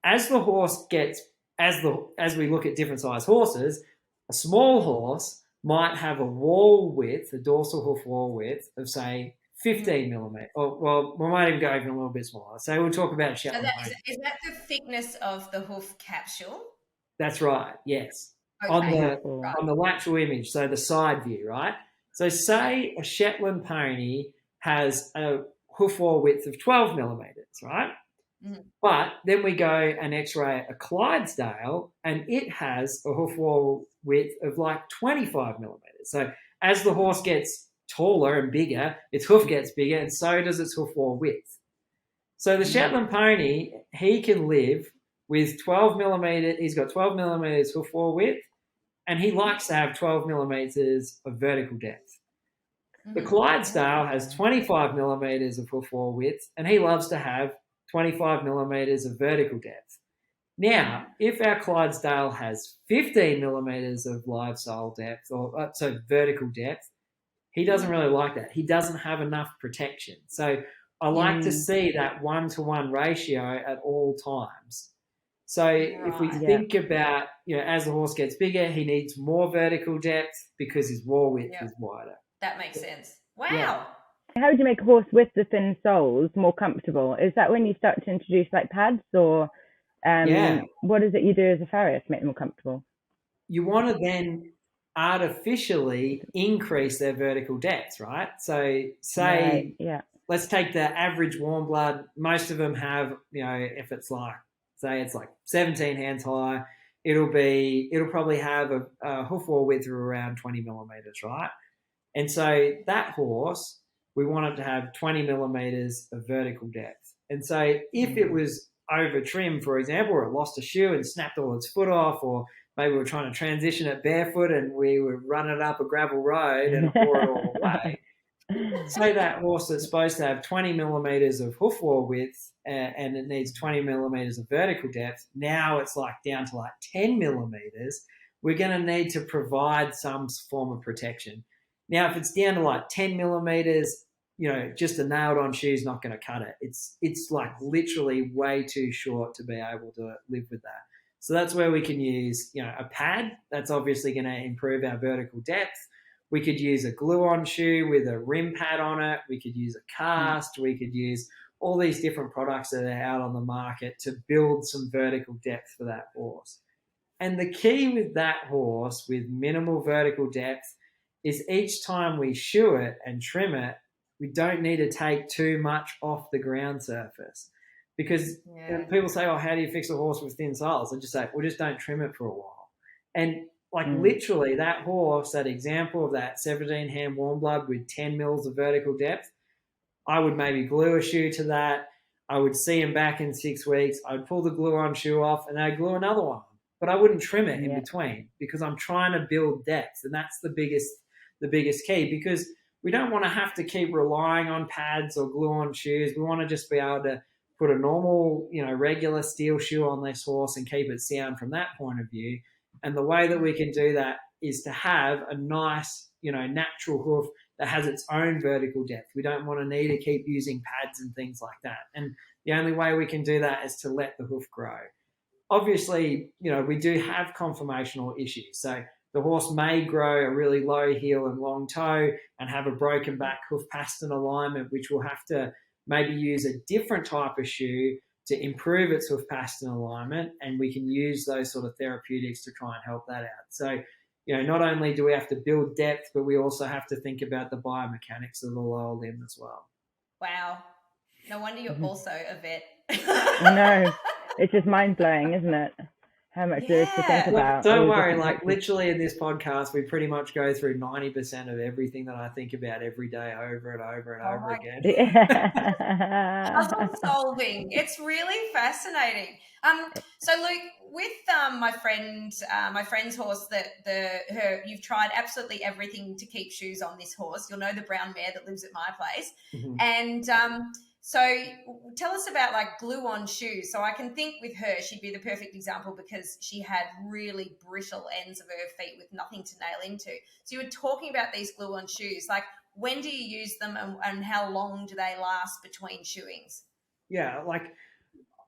as the horse gets, as we look at different size horses, a small horse might have a wall width, a dorsal hoof wall width of, say, 15 millimeters. Or, well, we might even go even a little bit smaller. So we'll talk about Shetland. So is that the thickness of the hoof capsule? That's right, yes. Okay. On the lateral image, so the side view, right? So say a Shetland pony has a hoof wall width of 12 millimeters, right? But then we go and x-ray a Clydesdale, and it has a hoof wall width of like 25 millimeters. So as the horse gets taller and bigger, its hoof gets bigger, and so does its hoof wall width. So the Shetland pony, he can live with 12 millimeters. He's got 12 millimeters hoof wall width, and he likes to have 12 millimeters of vertical depth. The Clydesdale has 25 millimeters of hoof wall width, and he loves to have 25 millimeters of vertical depth. Now, if our Clydesdale has 15 millimeters of live sole depth, or so vertical depth, he doesn't really like that. He doesn't have enough protection. So I like to see that 1-to-1 ratio at all times. So if we think about, as the horse gets bigger, he needs more vertical depth because his wall width is wider. That makes sense. Wow. How would you make a horse with the thin soles more comfortable? Is that when you start to introduce like pads, or what is it you do as a farrier to make them more comfortable? You want to then artificially increase their vertical depth, right? So say, let's take the average warmblood. Most of them have, if it's like, say it's like 17 hands high, it'll probably have a hoof wall width of around 20 millimeters, right? And so that horse, we want it to have 20 millimeters of vertical depth. And so if it was over trim, for example, or it lost a shoe and snapped all its foot off, or maybe we're trying to transition it barefoot and we were running it up a gravel road and it wore it all away. Say that horse that's supposed to have 20 millimeters of hoof wall width and it needs 20 millimeters of vertical depth. Now it's like down to like 10 millimeters. We're going to need to provide some form of protection. Now, if it's down to like 10 millimeters, just a nailed on shoe is not going to cut it. It's like literally way too short to be able to live with that. So that's where we can use, a pad. That's obviously going to improve our vertical depth. We could use a glue-on shoe with a rim pad on it. We could use a cast. We could use all these different products that are out on the market to build some vertical depth for that horse. And the key with that horse with minimal vertical depth is each time we shoe it and trim it, we don't need to take too much off the ground surface. Because people say, how do you fix a horse with thin soles? I just say, well, just don't trim it for a while. And literally that horse, that example of that 17 hand warmblood with 10 mils of vertical depth, I would maybe glue a shoe to that. I would see him back in 6 weeks. I'd pull the glue on shoe off and I'd glue another one. But I wouldn't trim it in between because I'm trying to build depth. And that's the biggest key, because we don't want to have to keep relying on pads or glue on shoes. We want to just be able to put a normal, regular steel shoe on this horse and keep it sound from that point of view. And the way that we can do that is to have a nice, natural hoof that has its own vertical depth. We don't want to need to keep using pads and things like that. And the only way we can do that is to let the hoof grow. Obviously, we do have conformational issues. So the horse may grow a really low heel and long toe and have a broken back hoof pastern alignment, which will have to maybe use a different type of shoe to improve its hoof pastern alignment, and we can use those sort of therapeutics to try and help that out. So, not only do we have to build depth, but we also have to think about the biomechanics of the lower limb as well. Wow. No wonder you're also a vet. I know. It's just mind-blowing, isn't it? How much there is to think about. Don't worry, literally in this podcast, we pretty much go through 90% of everything that I think about every day over and over and over again. Puzzle solving. It's really fascinating. So Luke, with my friend's horse, you've tried absolutely everything to keep shoes on this horse. You'll know the brown mare that lives at my place. Mm-hmm. And so tell us about glue-on shoes. So I can think with her, she'd be the perfect example because she had really brittle ends of her feet with nothing to nail into. So you were talking about these glue-on shoes. When do you use them and how long do they last between shoeings? Yeah,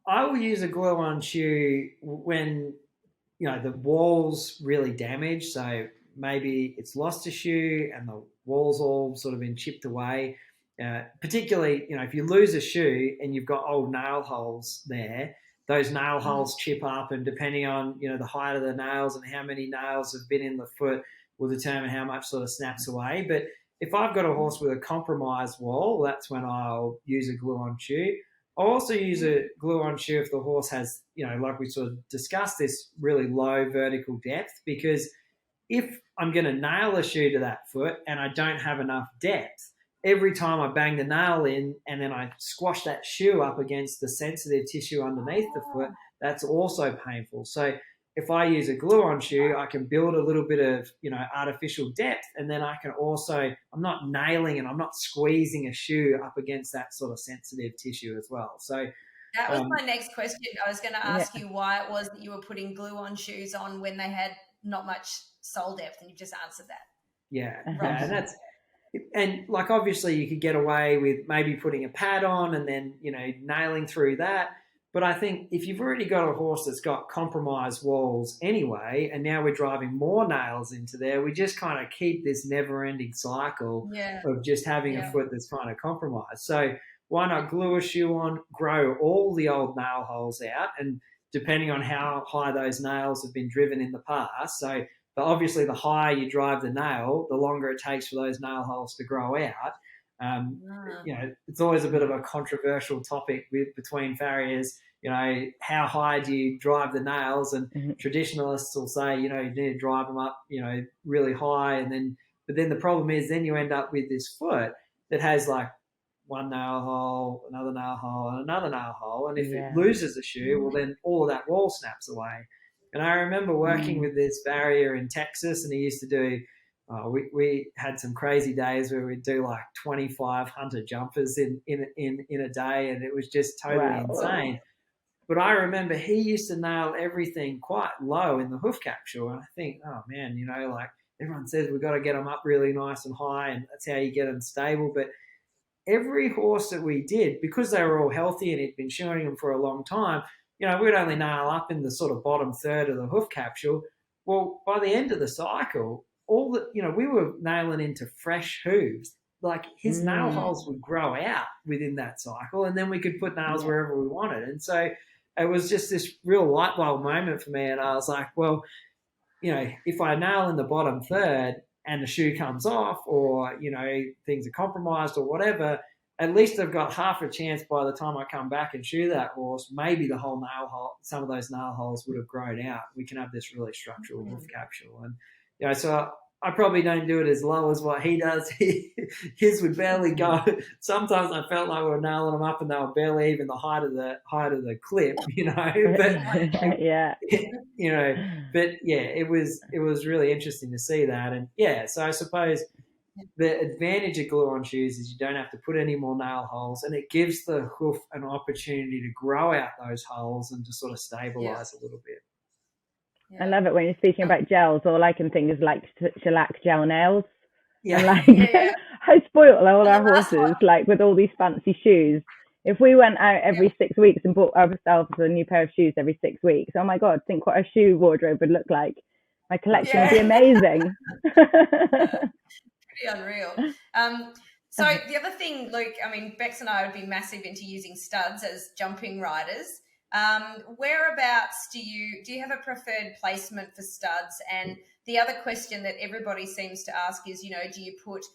I will use a glue-on shoe when, the wall's really damaged. So maybe it's lost a shoe and the wall's all sort of been chipped away. Particularly, if you lose a shoe and you've got old nail holes there, those nail holes chip up, and depending on, the height of the nails and how many nails have been in the foot will determine how much sort of snaps away. But if I've got a horse with a compromised wall, that's when I'll use a glue-on shoe. I'll also use a glue-on shoe if the horse has, like we sort of discussed, this really low vertical depth, because if I'm going to nail a shoe to that foot and I don't have enough depth, every time I bang the nail in and then I squash that shoe up against the sensitive tissue underneath the foot, that's also painful. So if I use a glue-on shoe, I can build a little bit of, artificial depth, and then I can also, I'm not nailing and I'm not squeezing a shoe up against that sort of sensitive tissue as well. So that was my next question. I was going to ask you why it was that you were putting glue-on shoes on when they had not much sole depth, and you just answered that. Yeah, and like obviously you could get away with maybe putting a pad on and then, nailing through that. But I think if you've already got a horse that's got compromised walls anyway, and now we're driving more nails into there, we just kind of keep this never-ending cycle of just having a foot that's kind of compromised. So why not glue a shoe on, grow all the old nail holes out, and depending on how high those nails have been driven in the past. So obviously the higher you drive the nail, the longer it takes for those nail holes to grow out. It's always a bit of a controversial topic between farriers. How high do you drive the nails? And traditionalists will say, you need to drive them up, really high. But then the problem is then you end up with this foot that has like one nail hole, another nail hole, and another nail hole. And if it loses a shoe, well, then all of that wall snaps away. And I remember working with this farrier in Texas, and he used to do, we had some crazy days where we'd do like 25 hunter jumpers in a day, and it was just totally insane. But I remember he used to nail everything quite low in the hoof capsule. And I think, oh man, like everyone says we've got to get them up really nice and high, and that's how you get them stable. But every horse that we did, because they were all healthy and he'd been shoeing them for a long time, we'd only nail up in the sort of bottom third of the hoof capsule. Well, by the end of the cycle, we were nailing into fresh hooves. Like his nail holes would grow out within that cycle, and then we could put nails wherever we wanted. And so it was just this real light bulb moment for me. And I was like, well, if I nail in the bottom third and the shoe comes off, or, things are compromised or whatever, at least I've got half a chance by the time I come back and shoe that horse, maybe the whole nail hole, some of those nail holes would have grown out. We can have this really structural hoof capsule. And, so I probably don't do it as low as what he does. His would barely go. Sometimes I felt like we were nailing them up and they were barely even the height of the clip, But but it was really interesting to see that. And so I suppose the advantage of glue-on shoes is you don't have to put any more nail holes, and it gives the hoof an opportunity to grow out those holes and to sort of stabilize a little bit. I love it when you're speaking about gels. All I can think is like shellac gel nails. Yeah. And how spoiled are all our horses, like with all these fancy shoes. If we went out every 6 weeks and bought ourselves a new pair of shoes every 6 weeks, oh my God, think what a shoe wardrobe would look like. My collection would be amazing. Pretty unreal. So the other thing, Luke, I mean, Bex and I would be massive into using studs as jumping riders. Whereabouts do you have a preferred placement for studs? And the other question that everybody seems to ask is, do you put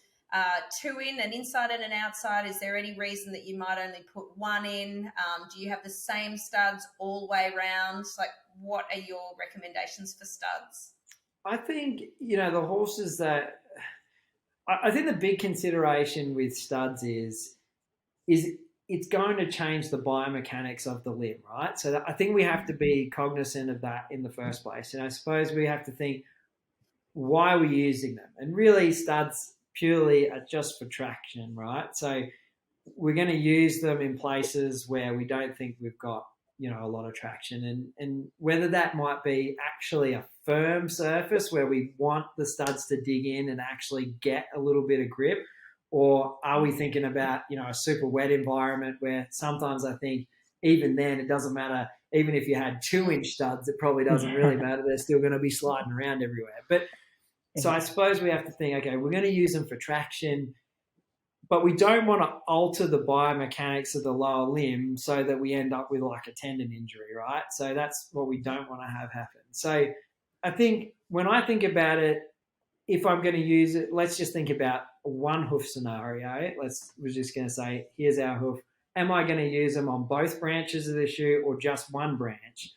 two in, an inside and an outside? Is there any reason that you might only put one in? Do you have the same studs all the way around? Like, what are your recommendations for studs? I think, the horses that I think the big consideration with studs is it's going to change the biomechanics of the limb, right? So I think we have to be cognizant of that in the first place. And I suppose we have to think, why are we using them? And really studs purely are just for traction, right? So we're going to use them in places where we don't think we've got, a lot of traction. And whether that might be actually a firm surface where we want the studs to dig in and actually get a little bit of grip, or are we thinking about, a super wet environment where sometimes I think even then it doesn't matter. Even if you had 2-inch studs, it probably doesn't really matter. They're still going to be sliding around everywhere. But so I suppose we have to think, okay, we're going to use them for traction, but we don't want to alter the biomechanics of the lower limb so that we end up with like a tendon injury, right? So that's what we don't want to have happen. So I think when I think about it, if I'm going to use it, let's just think about a one hoof scenario. We're just going to say, here's our hoof. am I going to use them on both branches of the shoe or just one branch?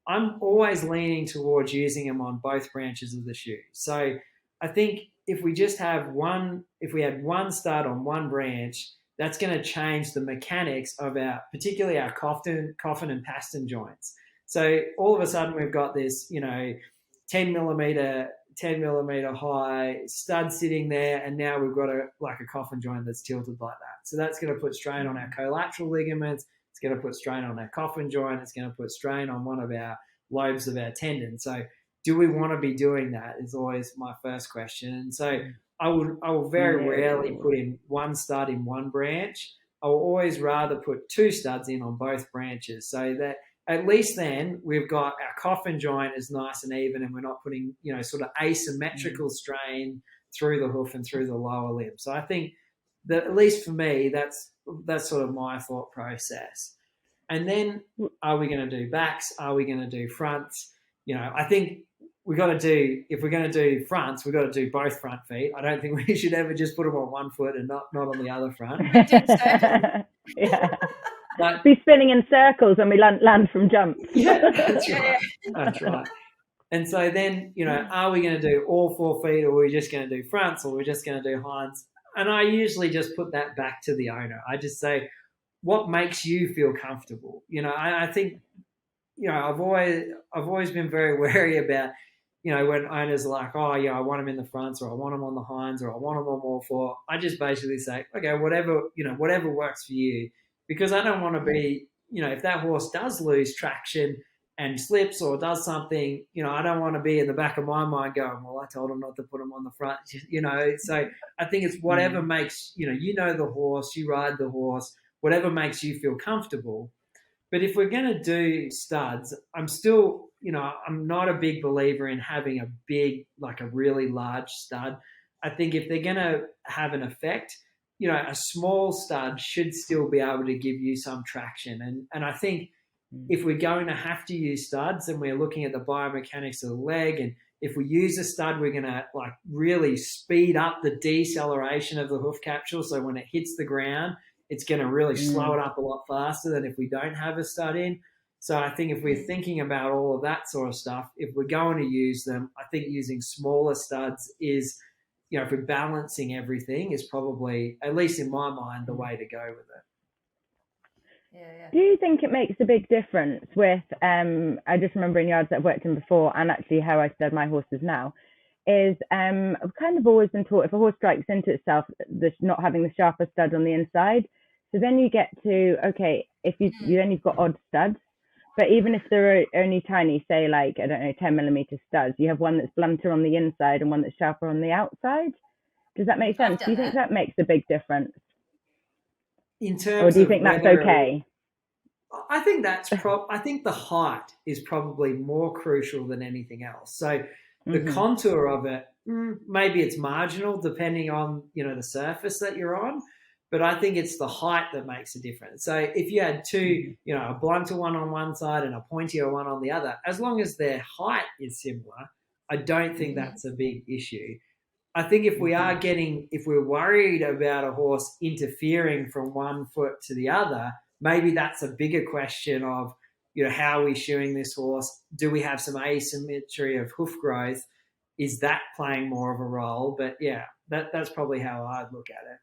I'm always leaning towards using them on both branches of the shoe. So I think if we just have one, if we had one stud on one branch, that's going to change the mechanics of particularly our coffin and pastern joints. So all of a sudden we've got this, 10 millimeter high stud sitting there, and now we've got a coffin joint that's tilted like that. So that's going to put strain on our collateral ligaments. It's going to put strain on our coffin joint. It's going to put strain on one of our lobes of our tendon. So do we want to be doing that is always my first question. And so I will very rarely put in one stud in one branch. I will always rather put two studs in on both branches, so that at least then we've got our coffin joint is nice and even, and we're not putting, sort of asymmetrical strain through the hoof and through the lower limb. So I think that, at least for me, that's sort of my thought process. And then, are we going to do backs? Are we going to do fronts? I think if we're going to do fronts, we've got to do both front feet. I don't think we should ever just put them on one foot and not on the other front. Yeah. But be spinning in circles when we land from jumps. Yeah, that's right. That's right. And so then, are we going to do all 4 feet, or are we just going to do fronts, or we're just going to do hinds? And I usually just put that back to the owner. I just say, what makes you feel comfortable? I think, I've always been very wary about, when owners are like, oh, yeah, I want them in the fronts, or I want them on the hinds, or I want them on all 4. I just basically say, okay, whatever works for you. Because I don't want to be, if that horse does lose traction and slips or does something, I don't want to be in the back of my mind going, well, I told him not to put him on the front, So I think it's whatever makes, the horse, you ride the horse, whatever makes you feel comfortable. But if we're going to do studs, I'm still, I'm not a big believer in having a really large stud. I think if they're going to have an effect, a small stud should still be able to give you some traction. And I think if we're going to have to use studs, and we're looking at the biomechanics of the leg, and if we use a stud, we're going to really speed up the deceleration of the hoof capsule. So when it hits the ground, it's going to really slow it up a lot faster than if we don't have a stud in. So I think if we're thinking about all of that sort of stuff, if we're going to use them, I think using smaller studs is, if we're balancing everything, is probably, at least in my mind, the way to go with it. Yeah. Do you think it makes a big difference with, I just remember in yards that I've worked in before, and actually how I stud my horses now, is I've kind of always been taught if a horse strikes into itself, not having the sharper stud on the inside. So then you get to, okay, if you've got odd studs, but even if they're only tiny, say 10 millimeter studs, you have one that's blunter on the inside and one that's sharper on the outside. Does that make sense? Do you think that makes a big difference? In terms, or do you think that's okay? I think I think the height is probably more crucial than anything else. So the contour of it, maybe it's marginal depending on the surface that you're on. But I think it's the height that makes a difference. So if you had two, a blunter one on one side and a pointier one on the other, as long as their height is similar, I don't think that's a big issue. I think if we're worried about a horse interfering from one foot to the other, maybe that's a bigger question of, how are we shoeing this horse? Do we have some asymmetry of hoof growth? Is that playing more of a role? But yeah, that's probably how I'd look at it.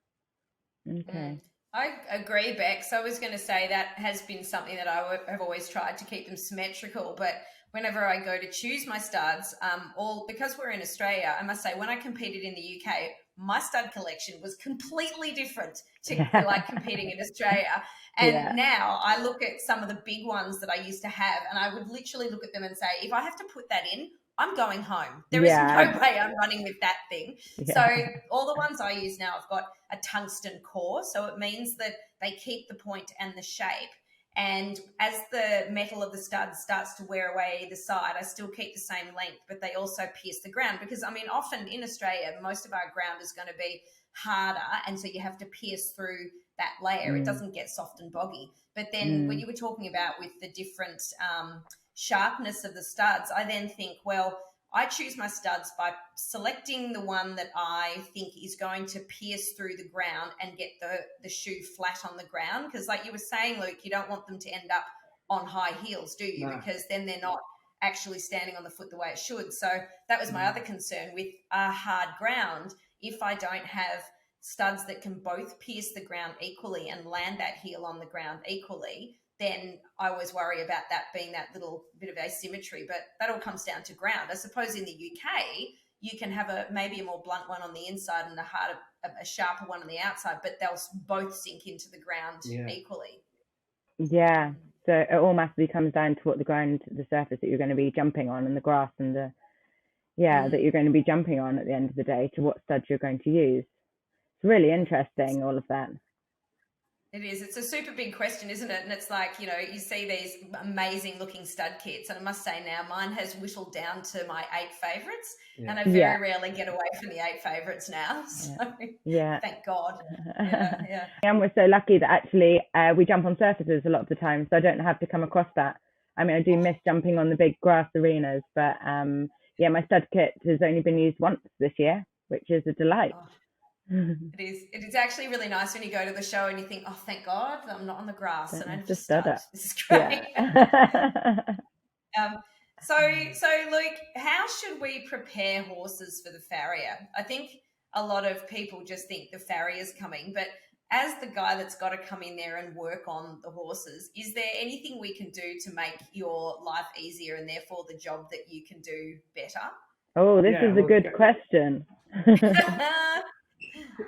Okay. I agree, Bex. I was going to say that has been something that I have always tried to keep them symmetrical, but whenever I go to choose my studs, because we're in Australia, I must say when I competed in the UK, my stud collection was completely different to competing in Australia. And now I look at some of the big ones that I used to have, and I would literally look at them and say, if I have to put that in, I'm going home. There is no way I'm running with that thing. Yeah. So all the ones I use now have got a tungsten core. So it means that they keep the point and the shape. And as the metal of the stud starts to wear away either side, I still keep the same length, but they also pierce the ground. Because, often in Australia, most of our ground is going to be harder. And so you have to pierce through that layer. It doesn't get soft and boggy. But then when you were talking about with the different sharpness of the studs, I then think, well, I choose my studs by selecting the one that I think is going to pierce through the ground and get the shoe flat on the ground. Because like you were saying, Luke, you don't want them to end up on high heels, do you? No. Because then they're not actually standing on the foot the way it should. So that was my other concern with a hard ground. If I don't have studs that can both pierce the ground equally and land that heel on the ground equally, then I always worry about that being that little bit of asymmetry. But that all comes down to ground. I suppose in the UK, you can have maybe a more blunt one on the inside and a sharper one on the outside, but they'll both sink into the ground equally. Yeah. So it all massively comes down to what the surface that you're going to be jumping on, and the grass and that you're going to be jumping on at the end of the day, to what studs you're going to use. It's really interesting, all of that. It is. It's a super big question, isn't it? And it's like, you know, you see these amazing looking stud kits, and I must say now mine has whittled down to my 8 favourites, and I very rarely get away from the 8 favourites now. So thank God. And we're so lucky that actually we jump on surfaces a lot of the time, so I don't have to come across that. I mean, I do miss jumping on the big grass arenas, but my stud kit has only been used once this year, which is a delight. It is. It is actually really nice when you go to the show and you think, oh, thank God I'm not on the grass and I'm just stud. This is great. So Luke, how should we prepare horses for the farrier? I think a lot of people just think the farrier's coming, but as the guy that's got to come in there and work on the horses, is there anything we can do to make your life easier and therefore the job that you can do better? Oh, this is a good question.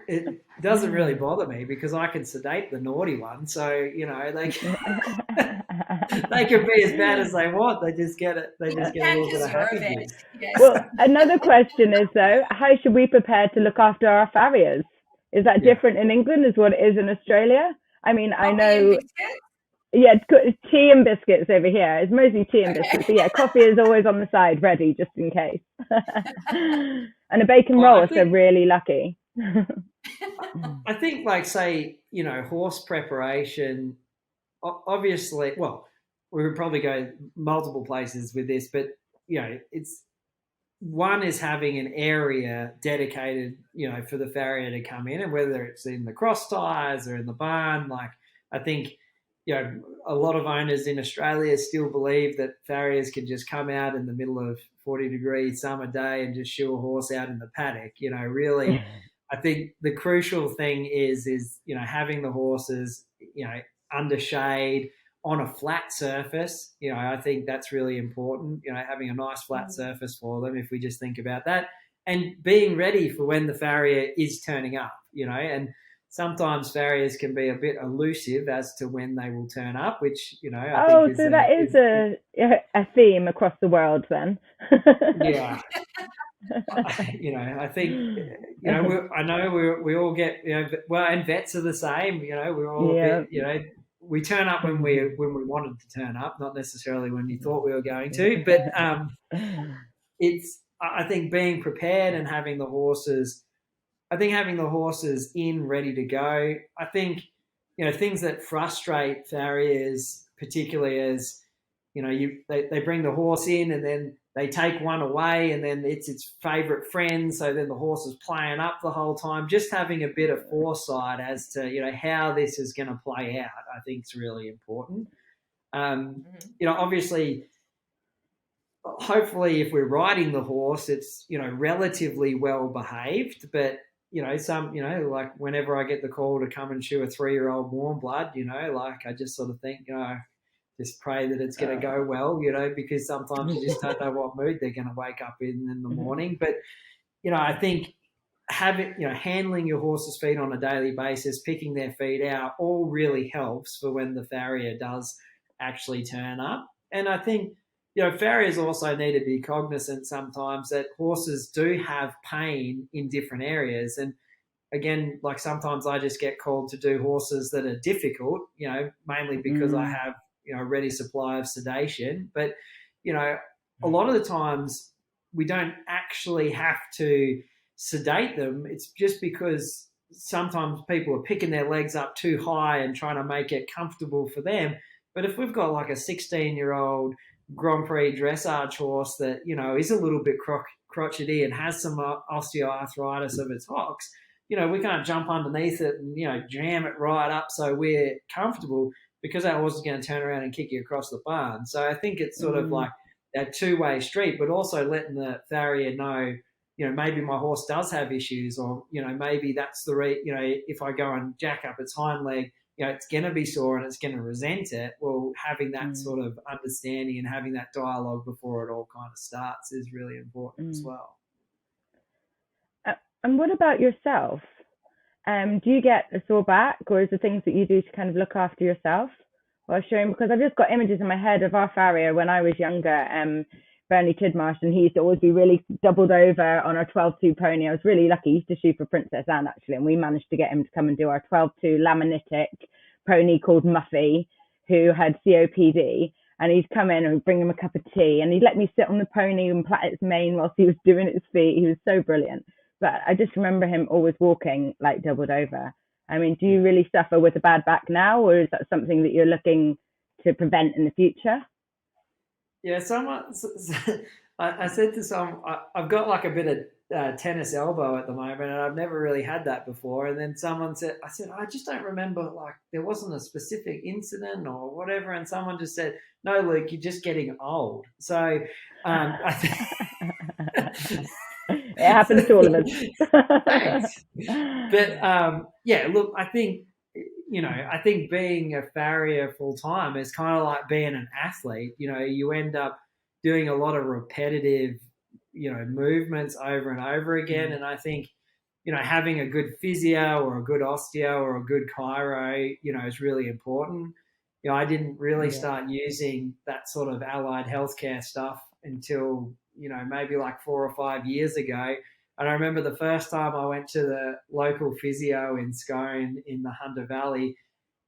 It doesn't really bother me because I can sedate the naughty one. So, you know, they can be as bad as they want. They just get it. They just get a little bit of happiness. Yes. Well, another question is, though, how should we prepare to look after our farriers? Is that different in England as what it is in Australia? I mean, I know... it's tea and biscuits over here. It's mostly tea and biscuits. But coffee is always on the side, ready, just in case. And a bacon roll if they're really lucky. I think, like, say, you know, horse preparation, obviously, well, we would probably go multiple places with this, but, you know, one is having an area dedicated, you know, for the farrier to come in, and whether it's in the cross ties or in the barn, like, I think, you know, a lot of owners in Australia still believe that farriers can just come out in the middle of 40-degree summer day and just shoe a horse out in the paddock. You know, really, I think the crucial thing is, you know, having the horses, you know, under shade on a flat surface. You know, I think that's really important, you know, having a nice flat surface for them, if we just think about that, and being ready for when the farrier is turning up, you know, and sometimes farriers can be a bit elusive as to when they will turn up, which, you know, I think so that is a theme across the world then. Yeah. You know, I think, you know, I know we all get, you know, well, and vets are the same, you know, we're all a bit, you know, we turn up when we wanted to turn up, not necessarily when you thought we were going to, but I think being prepared and having the horses in ready to go. I think, you know, things that frustrate farriers, particularly as, you know, they bring the horse in and then they take one away and then it's its favourite friend. So then the horse is playing up the whole time. Just having a bit of foresight as to, you know, how this is going to play out, I think is really important. You know, obviously, hopefully if we're riding the horse, it's, you know, relatively well behaved, but, you know, you know, like whenever I get the call to come and shoe a 3-year-old warmblood, you know, like I just sort of think, you know, just pray that it's going to go well, you know, because sometimes you just don't know what mood they're going to wake up in the morning. But, you know, I think handling your horse's feet on a daily basis, picking their feet out, all really helps for when the farrier does actually turn up. And I think, you know, farriers also need to be cognizant sometimes that horses do have pain in different areas. And again, like sometimes I just get called to do horses that are difficult, you know, mainly because I have, you know, a ready supply of sedation. But, you know, a lot of the times we don't actually have to sedate them. It's just because sometimes people are picking their legs up too high and trying to make it comfortable for them. But if we've got like a 16-year-old Grand Prix dressage horse that, you know, is a little bit crotchety and has some osteoarthritis of its hocks, you know, we can't jump underneath it and, you know, jam it right up so we're comfortable, because that horse is going to turn around and kick you across the barn. So I think it's sort of like that two-way street, but also letting the farrier know, you know, maybe my horse does have issues, or, you know, maybe that's you know, if I go and jack up its hind leg, you know, it's going to be sore and it's going to resent it. Well, having that sort of understanding and having that dialogue before it all kind of starts is really important as well. And what about yourself? Do you get a sore back, or is there things that you do to kind of look after yourself while showing? Because I've just got images in my head of our farrier when I was younger, Bernie Tidmarsh, and he used to always be really doubled over on our 12-2 pony. I was really lucky. He used to shoe for Princess Anne, actually, and we managed to get him to come and do our 12-2 laminitic pony called Muffy, who had COPD. And he'd come in and we'd bring him a cup of tea, and he'd let me sit on the pony and plait its mane whilst he was doing its feet. He was so brilliant. But I just remember him always walking like doubled over. I mean, do you really suffer with a bad back now, or is that something that you're looking to prevent in the future? Yeah, I said to some, I've got like a bit of tennis elbow at the moment, and I've never really had that before. And then someone said, I just don't remember, like, there wasn't a specific incident or whatever. And someone just said, no, Luke, you're just getting old. So I think... It happens to all of us. Thanks. But yeah, look, I think, you know, I think being a farrier full time is kind of like being an athlete. You know, you end up doing a lot of repetitive, you know, movements over and over again. And I think, you know, having a good physio or a good osteo or a good chiro, you know, is really important. You know, I didn't really start using that sort of allied healthcare stuff until, you know, maybe like 4 or 5 years ago. And I remember the first time I went to the local physio in Scone in the Hunter Valley,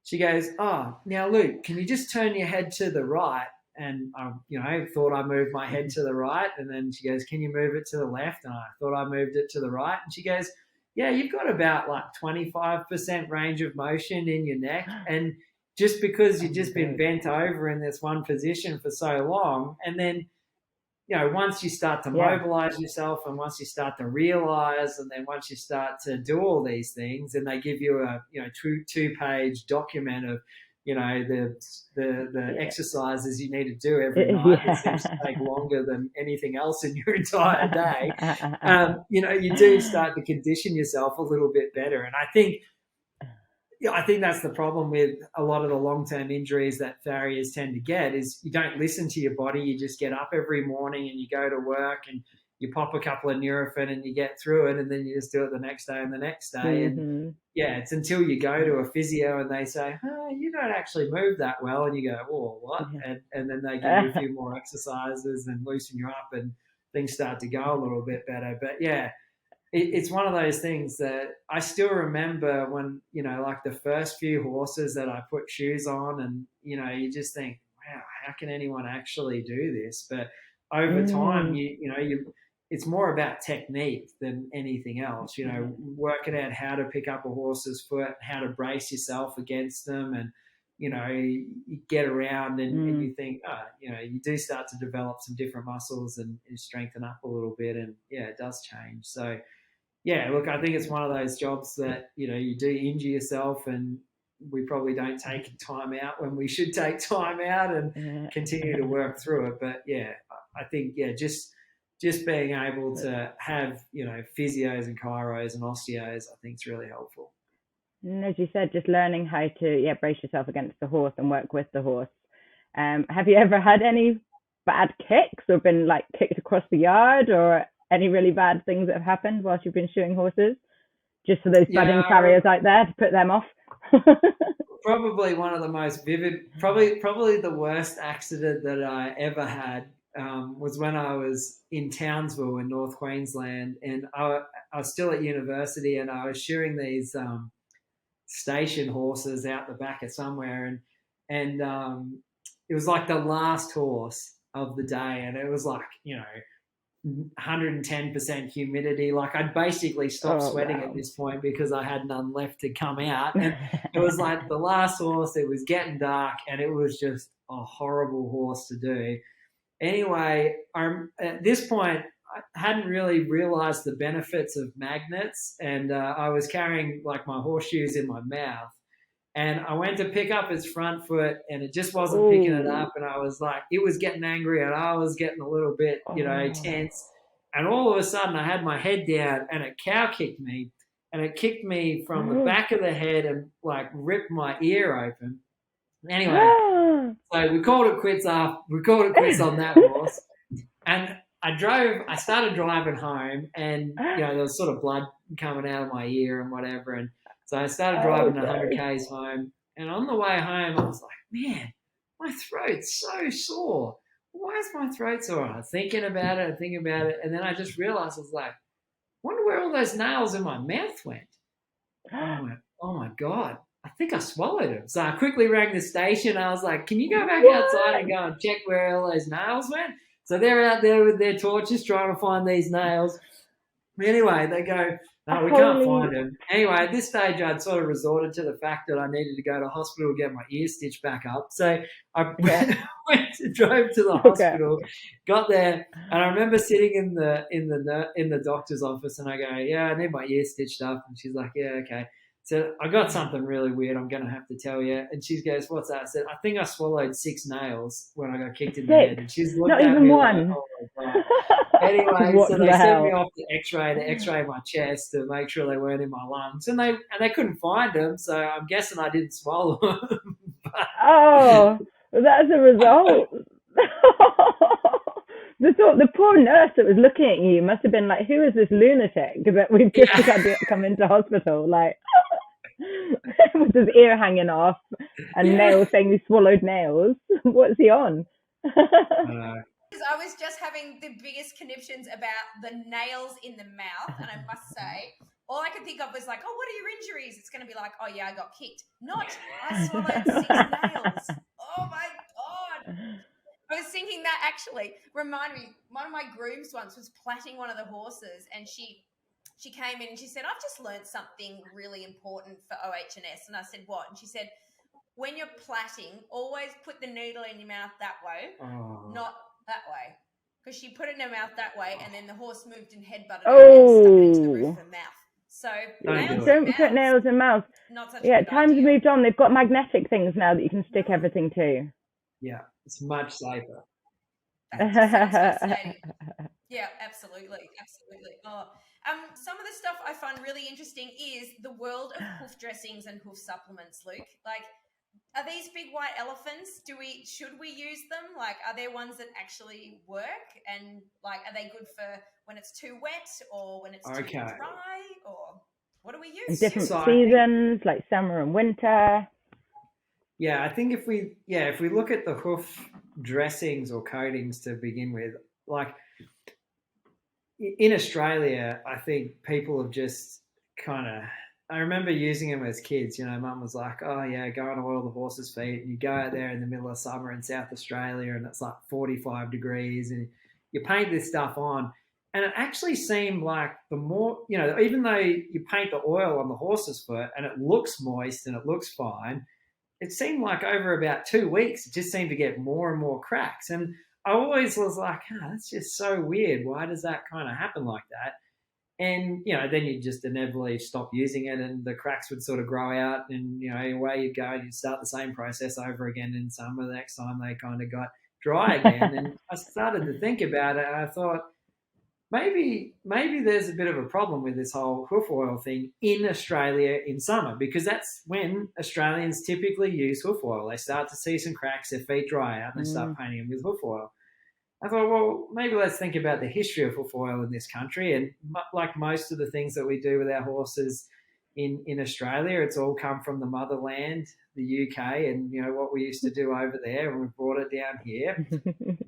she goes, oh, now, Luke, can you just turn your head to the right? And I, you know, thought I moved my head to the right. And then she goes, can you move it to the left? And I thought I moved it to the right. And she goes, yeah, you've got about like 25% range of motion in your neck. And just because you've just been bent over in this one position for so long, and then, you know, once you start to mobilize yourself, and once you start to realize, and then once you start to do all these things, and they give you a, you know, two-page document of, you know, the exercises you need to do every night that seems to take longer than anything else in your entire day. You know, you do start to condition yourself a little bit better. And I think that's the problem with a lot of the long-term injuries that farriers tend to get, is you don't listen to your body. You just get up every morning and you go to work and you pop a couple of Nurofen and you get through it, and then you just do it the next day and the next day. And yeah, it's until you go to a physio and they say, oh, you don't actually move that well. And you go, oh, what? And then they give you a few more exercises and loosen you up, and things start to go a little bit better. But yeah, it's one of those things that I still remember when, you know, like the first few horses that I put shoes on, and, you know, you just think, wow, how can anyone actually do this? But over time, it's more about technique than anything else, you know, working out how to pick up a horse's foot, how to brace yourself against them. And, you know, you get around and you think, you know, you do start to develop some different muscles and strengthen up a little bit. And yeah, it does change. So yeah, look, I think it's one of those jobs that, you know, you do injure yourself, and we probably don't take time out when we should take time out and continue to work through it. But yeah, I think, just being able to have, you know, physios and chiros and osteos, I think is really helpful. And as you said, just learning how to brace yourself against the horse and work with the horse. Have you ever had any bad kicks, or been like kicked across the yard, or any really bad things that have happened whilst you've been shoeing horses? Just for those budding farriers out there, to put them off. Probably one of the most vivid, probably the worst accident that I ever had was when I was in Townsville in North Queensland, and I was still at university, and I was shoeing these station horses out the back of somewhere, and it was like the last horse of the day, and it was like, you know, 110% humidity. Like I'd basically stopped sweating at this point because I had none left to come out, and it was like the last horse. It was getting dark, and it was just a horrible horse to do. Anyway, at this point, I hadn't really realised the benefits of magnets, and I was carrying like my horseshoes in my mouth. And I went to pick up its front foot, and it just wasn't picking it up. And I was like, it was getting angry, and I was getting a little bit, tense. And all of a sudden, I had my head down, and it cow kicked me, and it kicked me from the back of the head and like ripped my ear open. Anyway, so we called it quits on that horse, and I started driving home, and there was sort of blood coming out of my ear and whatever, and so I started driving 100 k's home, and on the way home I was like, man, my throat's so sore. Why is my throat sore? And I was thinking about it, and then I just realized, I was like, wonder where all those nails in my mouth went. I went, oh my God, I think I swallowed them. So I quickly rang the station. I was like, can you go back outside and go and check where all those nails went? So they're out there with their torches trying to find these nails. Anyway, they go, no, we can't find them. Anyway, at this stage, I'd sort of resorted to the fact that I needed to go to hospital to get my ear stitched back up. So I drove to the hospital, got there, and I remember sitting in the doctor's office, and I go, yeah, I need my ear stitched up. And she's like, yeah, okay. So I got something really weird I'm going to have to tell you. And she goes, what's that? I said, I think I swallowed 6 nails when I got kicked in the head. And she's looking at me one. like, oh my God. Anyway, so they sent me off to X-ray my chest to make sure they weren't in my lungs. And they couldn't find them, so I'm guessing I didn't swallow them. Oh, that's a result. The poor nurse that was looking at you must have been like, who is this lunatic that we've just had to come into hospital? Like, with his ear hanging off and nails saying he swallowed nails. What's he on? I was just having the biggest conniptions about the nails in the mouth, and I must say, all I could think of was like, oh, what are your injuries? It's going to be like, oh yeah, I got kicked. Not, I swallowed 6 nails. Oh my God. I was thinking that actually reminded me, one of my grooms once was plaiting one of the horses, and she came in and she said, I've just learned something really important for OH&S. And I said, what? And she said, when you're plaiting, always put the needle in your mouth that way, not that way. Because she put it in her mouth that way, and then the horse moved and headbutted her and stuck it into the roof of her mouth. So don't put nails in mouth. Not such a good times idea. moved on. They've got magnetic things now that you can stick everything to. Yeah, it's much safer. That's fascinating. Yeah, absolutely. Oh, some of the stuff I find really interesting is the world of hoof dressings and hoof supplements, Luke. Like, are these big white elephants? Should we use them? Like, are there ones that actually work? And like, are they good for when it's too wet or when it's too dry? Or what do we use? In different seasons, like summer and winter. Yeah, I think if we look at the hoof dressings or coatings to begin with, like in Australia, I think people have just kind of, I remember using them as kids. Mum was like, oh yeah, go and oil the horse's feet. And you go out there in the middle of summer in South Australia and it's like 45 degrees and you paint this stuff on. And it actually seemed like the more, even though you paint the oil on the horse's foot and it looks moist and it looks fine, it seemed like over about 2 weeks, it just seemed to get more and more cracks. And I always was like, that's just so weird. Why does that kind of happen like that? And, then you just inevitably stop using it and the cracks would sort of grow out and, away you'd go and you'd start the same process over again in summer. The next time they kind of got dry again. And I started to think about it and I thought, maybe there's a bit of a problem with this whole hoof oil thing in Australia in summer, because that's when Australians typically use hoof oil. They start to see some cracks, their feet dry out, and they start painting them with hoof oil. I thought, well, maybe let's think about the history of hoof oil in this country. And like most of the things that we do with our horses in Australia, it's all come from the motherland, the UK, and, what we used to do over there, and we've brought it down here.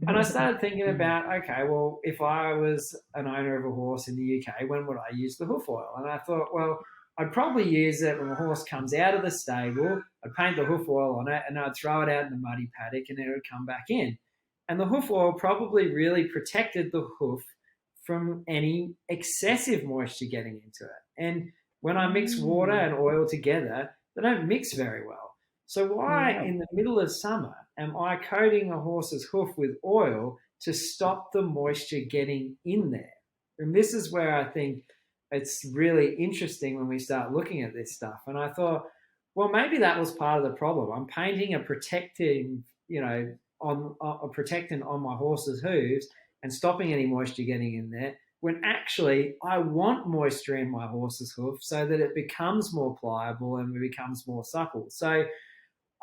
And I started thinking about, okay, well, if I was an owner of a horse in the UK, when would I use the hoof oil? And I thought, well, I'd probably use it when the horse comes out of the stable. I'd paint the hoof oil on it and I'd throw it out in the muddy paddock and then it would come back in. And the hoof oil probably really protected the hoof from any excessive moisture getting into it. And when I mix water and oil together, they don't mix very well. So why in the middle of summer am I coating a horse's hoof with oil to stop the moisture getting in there. And this is where I think it's really interesting when we start looking at this stuff. And I thought, well, maybe that was part of the problem. I'm painting a protecting, a protectant on my horse's hooves and stopping any moisture getting in there, when actually I want moisture in my horse's hoof so that it becomes more pliable and it becomes more supple. So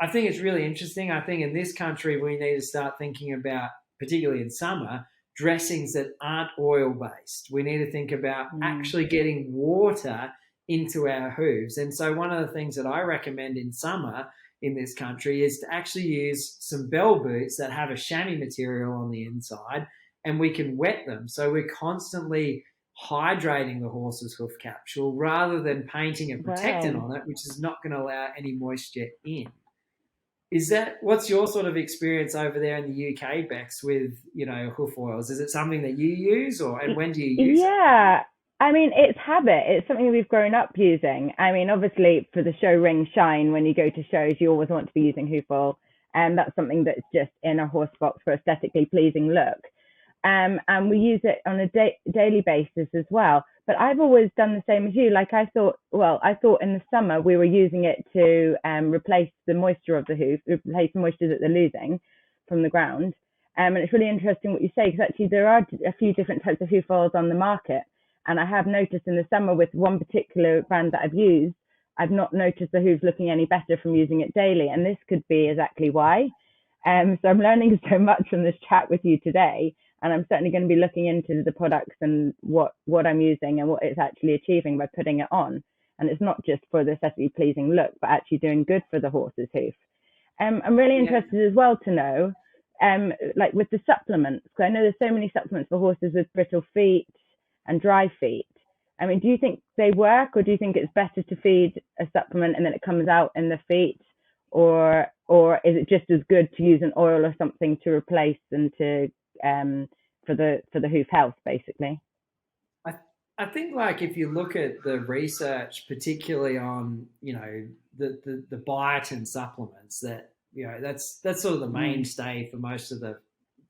I think it's really interesting. I think in this country, we need to start thinking about, particularly in summer, dressings that aren't oil-based. We need to think about actually getting water into our hooves. And so one of the things that I recommend in summer in this country is to actually use some bell boots that have a chamois material on the inside, and we can wet them. So we're constantly hydrating the horse's hoof capsule rather than painting a protectant on it, which is not going to allow any moisture in. What's your sort of experience over there in the UK, Bex, with, hoof oils? Is it something that you use, and when do you use it? Yeah. I mean, it's habit. It's something we've grown up using. I mean, obviously for the show ring shine, when you go to shows, you always want to be using hoof oil. And that's something that's just in a horse box for aesthetically pleasing look. And we use it on a daily basis as well. But I've always done the same as you. Like I thought in the summer we were using it to replace the moisture of the hoof, replace the moisture that they're losing from the ground. And it's really interesting what you say, because actually there are a few different types of hoof oils on the market. And I have noticed in the summer with one particular brand that I've used, I've not noticed the hooves looking any better from using it daily. And this could be exactly why. So I'm learning so much from this chat with you today. And I'm certainly going to be looking into the products and what I'm using and what it's actually achieving by putting it on. And it's not just for the aesthetically pleasing look, but actually doing good for the horse's hoof. I'm really interested as well to know, like with the supplements, because I know there's so many supplements for horses with brittle feet and dry feet. I mean, do you think they work, or do you think it's better to feed a supplement and then it comes out in the feet? Or is it just as good to use an oil or something to replace and to for the hoof health, basically? I think, like, if you look at the research, particularly on the biotin supplements, that that's sort of the mainstay for most of the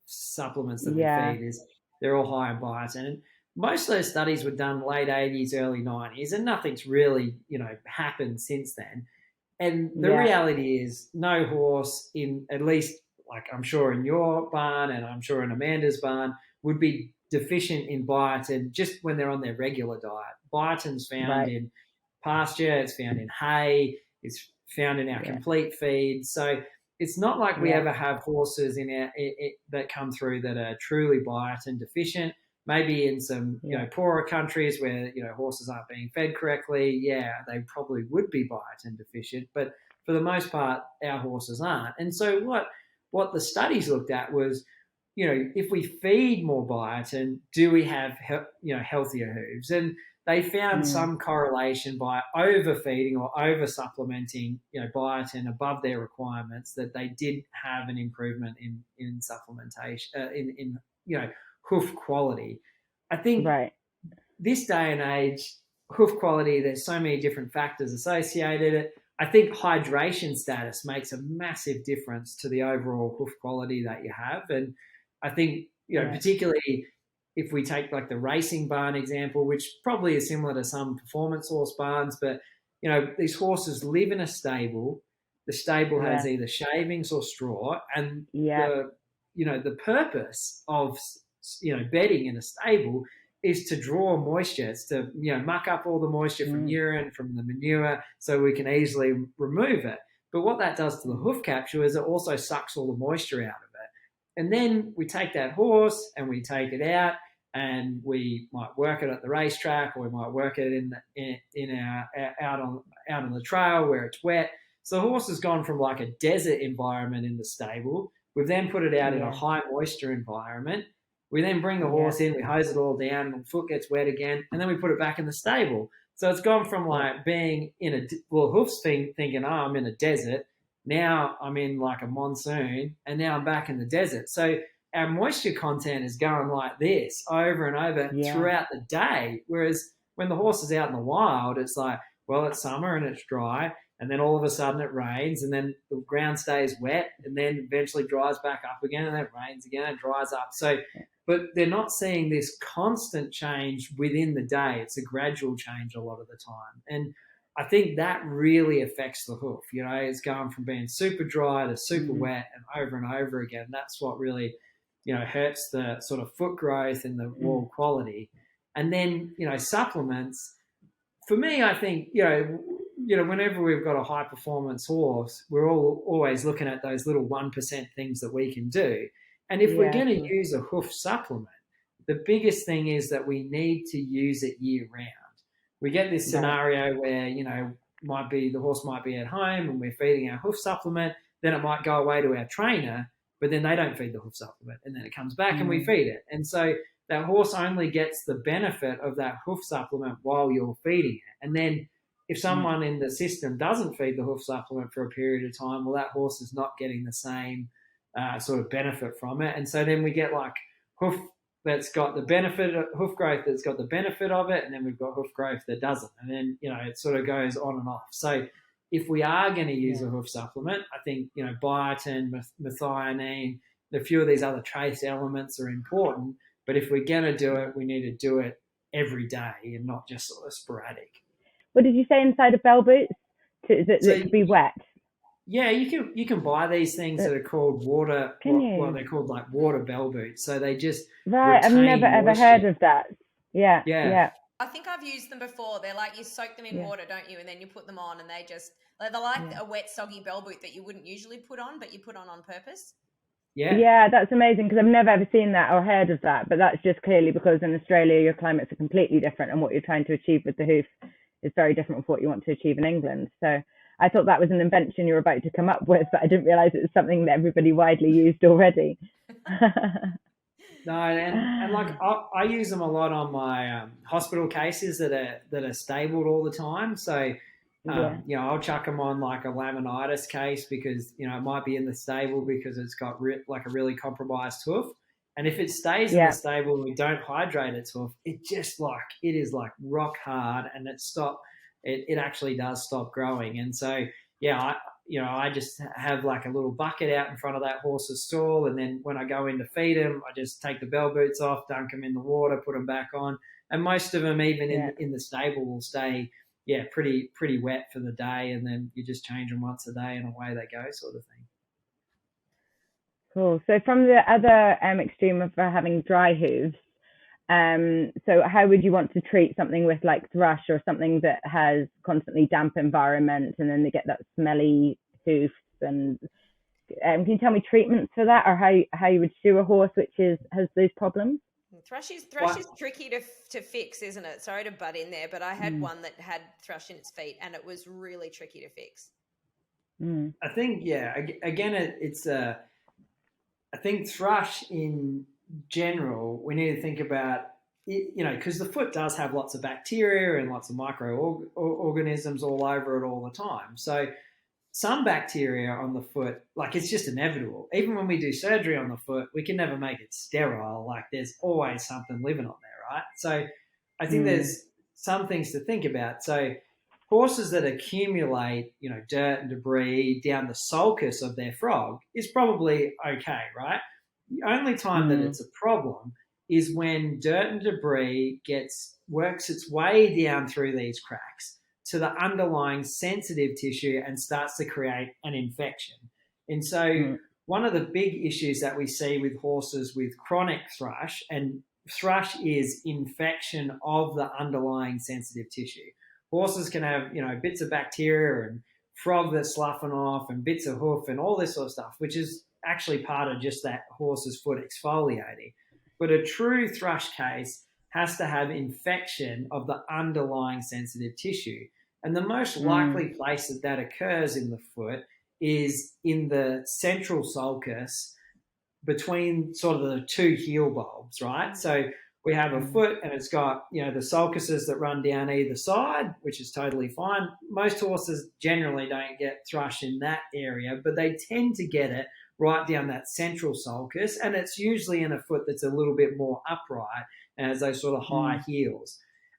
supplements that we feed, is they're all high in biotin. And most of those studies were done late 80s, early 90s, and nothing's really happened since then. And the reality is, no horse, in at least, like, I'm sure in your barn and I'm sure in Amanda's barn, would be deficient in biotin just when they're on their regular diet. Biotin's found in pasture, it's found in hay, it's found in our complete feed. So it's not like we ever have horses in our that come through that are truly biotin deficient. Maybe in some poorer countries where horses aren't being fed correctly, they probably would be biotin deficient. But for the most part, our horses aren't. And so what the studies looked at was, if we feed more biotin, do we have healthier hooves? And they found some correlation by overfeeding or over supplementing biotin above their requirements, that they did have an improvement in supplementation in hoof quality. I think this day and age, hoof quality, there's so many different factors associated. I think hydration status makes a massive difference to the overall hoof quality that you have. And I think, particularly if we take like the racing barn example, which probably is similar to some performance horse barns, but, these horses live in a stable. The stable has either shavings or straw, and the purpose of bedding in a stable is to draw moisture. It's to muck up all the moisture from urine, from the manure, so we can easily remove it. But what that does to the hoof capsule is it also sucks all the moisture out of it. And then we take that horse and we take it out, and we might work it at the racetrack, or we might work it out on the trail where it's wet. So the horse has gone from like a desert environment in the stable. We've then put it out in a high moisture environment. We then bring the horse in, we hose it all down, the foot gets wet again, and then we put it back in the stable. So it's gone from like being in hoof's thinking, I'm in a desert. Now I'm in like a monsoon, and now I'm back in the desert. So our moisture content is going like this over and over throughout the day. Whereas when the horse is out in the wild, it's like, well, it's summer and it's dry, and then all of a sudden it rains, and then the ground stays wet, and then eventually dries back up again, and then it rains again and dries up. So, but they're not seeing this constant change within the day. It's a gradual change a lot of the time. And I think that really affects the hoof. You know, it's going from being super dry to super wet and over again. That's what really, you know, hurts the sort of foot growth and the wall quality. And then, you know, supplements, for me, I think, you know, whenever we've got a high performance horse, we're always looking at those little 1% things that we can do. And if we're going to use a hoof supplement, the biggest thing is that we need to use it year round. We get this scenario where, you know, the horse might be at home and we're feeding our hoof supplement, then it might go away to our trainer, but then they don't feed the hoof supplement, and then it comes back and we feed it. And so that horse only gets the benefit of that hoof supplement while you're feeding it. And then if someone in the system doesn't feed the hoof supplement for a period of time, well, that horse is not getting the same sort of benefit from it. And so then we get like hoof that's got the benefit of hoof growth that's got the benefit of it, and then we've got hoof growth that doesn't. And then, you know, it sort of goes on and off. So if we are going to use a hoof supplement, I think, you know, biotin, methionine, a few of these other trace elements are important. But if we're going to do it, we need to do it every day and not just sort of sporadic. What did you say inside of bell boots? To be wet? Yeah, you can buy these things that are called water. Well, they're called like water bell boots. So they just I've never ever heard of that. Yeah. I think I've used them before. They're like you soak them in water, don't you? And then you put them on, and they're like a wet, soggy bell boot that you wouldn't usually put on, but you put on purpose. Yeah, that's amazing, because I've never ever seen that or heard of that. But that's just clearly because in Australia your climates are completely different, and what you're trying to achieve with the hoof is very different from what you want to achieve in England. So I thought that was an invention you were about to come up with, but I didn't realise it was something that everybody widely used already. No, and like I use them a lot on my hospital cases that are stabled all the time. So you know, I'll chuck them on like a laminitis case because, you know, it might be in the stable because it's got like a really compromised hoof. And if it stays in the stable and we don't hydrate its hoof, it is like rock hard, and it actually does stop growing. And so, I just have like a little bucket out in front of that horse's stall, and then when I go in to feed him, I just take the bell boots off, dunk them in the water, put them back on, and most of them, even in the stable, will stay pretty wet for the day, and then you just change them once a day and away they go, sort of thing. Cool. So from the other extreme of having dry hooves, so how would you want to treat something with like thrush or something that has constantly damp environment, and then they get that smelly hoofs? And can you tell me treatments for that, or how you would shoe a horse which has those problems? Thrush is tricky to fix, isn't it? Sorry to butt in there, but I had one that had thrush in its feet, and it was really tricky to fix. I think, again, it's I think thrush in general, we need to think about it, you know, because the foot does have lots of bacteria and lots of microorganisms all over it all the time. So some bacteria on the foot, like, it's just inevitable. Even when we do surgery on the foot, we can never make it sterile. Like, there's always something living on there, right? So I think there's some things to think about. So horses that accumulate, you know, dirt and debris down the sulcus of their frog is probably okay, right? The only time that it's a problem is when dirt and debris works its way down through these cracks to the underlying sensitive tissue and starts to create an infection. And so one of the big issues that we see with horses with chronic thrush, and thrush is infection of the underlying sensitive tissue. Horses can have, you know, bits of bacteria and frog that's sloughing off and bits of hoof and all this sort of stuff, which is actually part of just that horse's foot exfoliating. But a true thrush case has to have infection of the underlying sensitive tissue. And the most likely place that occurs in the foot is in the central sulcus between sort of the two heel bulbs, right? So we have a foot and it's got, you know, the sulcuses that run down either side, which is totally fine. Most horses generally don't get thrush in that area, but they tend to get it right down that central sulcus, and it's usually in a foot that's a little bit more upright and has those sort of high heels.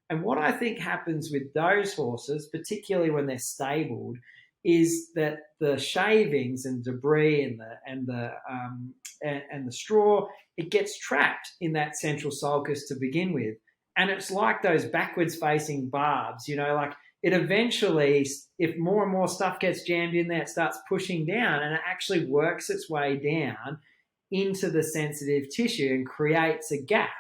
And what I think happens with those horses, particularly when they're stabled, is that the shavings and debris and the straw, it gets trapped in that central sulcus to begin with, and it's like those backwards facing barbs, like it eventually, if more and more stuff gets jammed in there, it starts pushing down, and it actually works its way down into the sensitive tissue and creates a gap.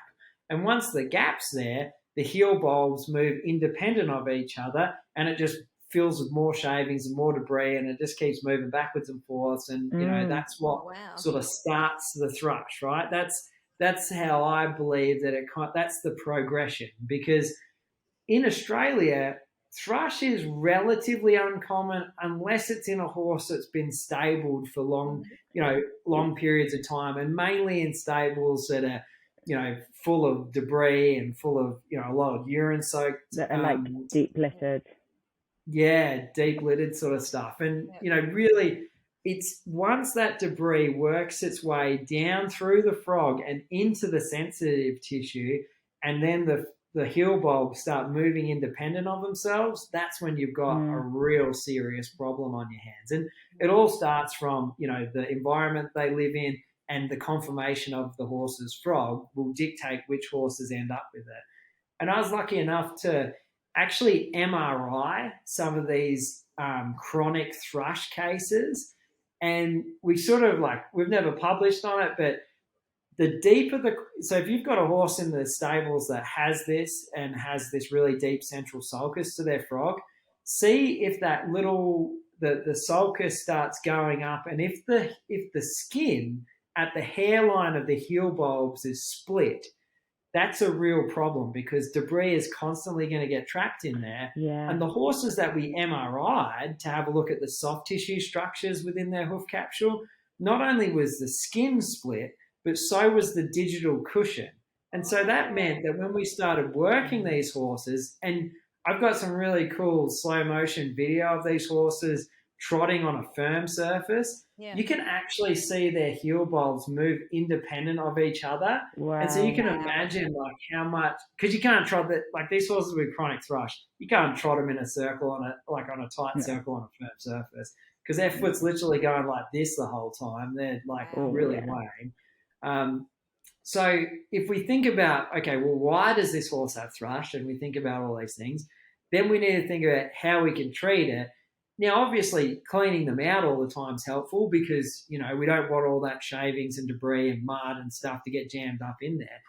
And once the gap's there, the heel bulbs move independent of each other, and it just fills with more shavings and more debris, and it just keeps moving backwards and forwards. And that's what sort of starts the thrush, right? That's how I believe that that's the progression. Because in Australia, thrush is relatively uncommon unless it's in a horse that's been stabled for long periods of time, and mainly in stables that are full of debris and full of a lot of urine soaked, that are like deep littered. Yeah, deep littered sort of stuff. And, really, it's once that debris works its way down through the frog and into the sensitive tissue, and then the heel bulbs start moving independent of themselves, that's when you've got a real serious problem on your hands. And it all starts from, the environment they live in, and the conformation of the horse's frog will dictate which horses end up with it. And I was lucky enough to actually MRI some of these chronic thrush cases, and we sort of we've never published on it, but the deeper so if you've got a horse in the stables that has this and has this really deep central sulcus to their frog, see if that the sulcus starts going up, and if the skin at the hairline of the heel bulbs is split, that's a real problem, because debris is constantly going to get trapped in there. Yeah. And the horses that we MRI'd to have a look at the soft tissue structures within their hoof capsule, not only was the skin split, but so was the digital cushion. And so that meant that when we started working these horses, and I've got some really cool slow motion video of these horses trotting on a firm surface, you can actually see their heel bulbs move independent of each other. Wow. And so you can imagine how much, because you can't trot that, these horses with chronic thrush, you can't trot them in a circle on a tight circle on a firm surface, because their foot's literally going like this the whole time. They're really weighing. So if we think about, okay, well, why does this horse have thrush? And we think about all these things, then we need to think about how we can treat it. Now, obviously, cleaning them out all the time is helpful, because, we don't want all that shavings and debris and mud and stuff to get jammed up in there.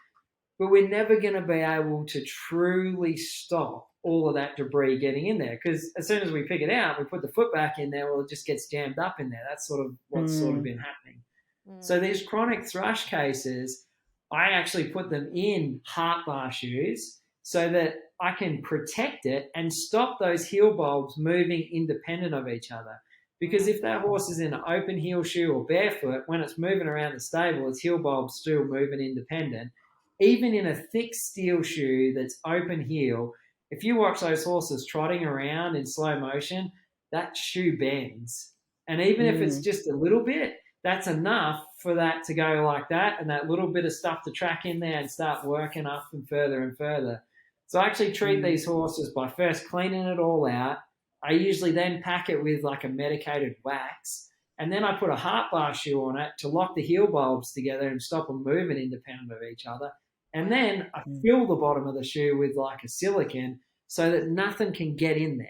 But we're never going to be able to truly stop all of that debris getting in there, because as soon as we pick it out, we put the foot back in there, well, it just gets jammed up in there. That's sort of what's sort of been happening. So these chronic thrush cases, I actually put them in heart bar shoes so that I can protect it and stop those heel bulbs moving independent of each other. Because if that horse is in an open heel shoe or barefoot, when it's moving around the stable, its heel bulb's still moving independent. Even in a thick steel shoe that's open heel, if you watch those horses trotting around in slow motion, that shoe bends. And even if it's just a little bit, that's enough for that to go like that, and that little bit of stuff to track in there and start working up and further. So I actually treat these horses by first cleaning it all out. I usually then pack it with a medicated wax, and then I put a heart bar shoe on it to lock the heel bulbs together and stop them moving independent of each other. And then I fill the bottom of the shoe with a silicone so that nothing can get in there.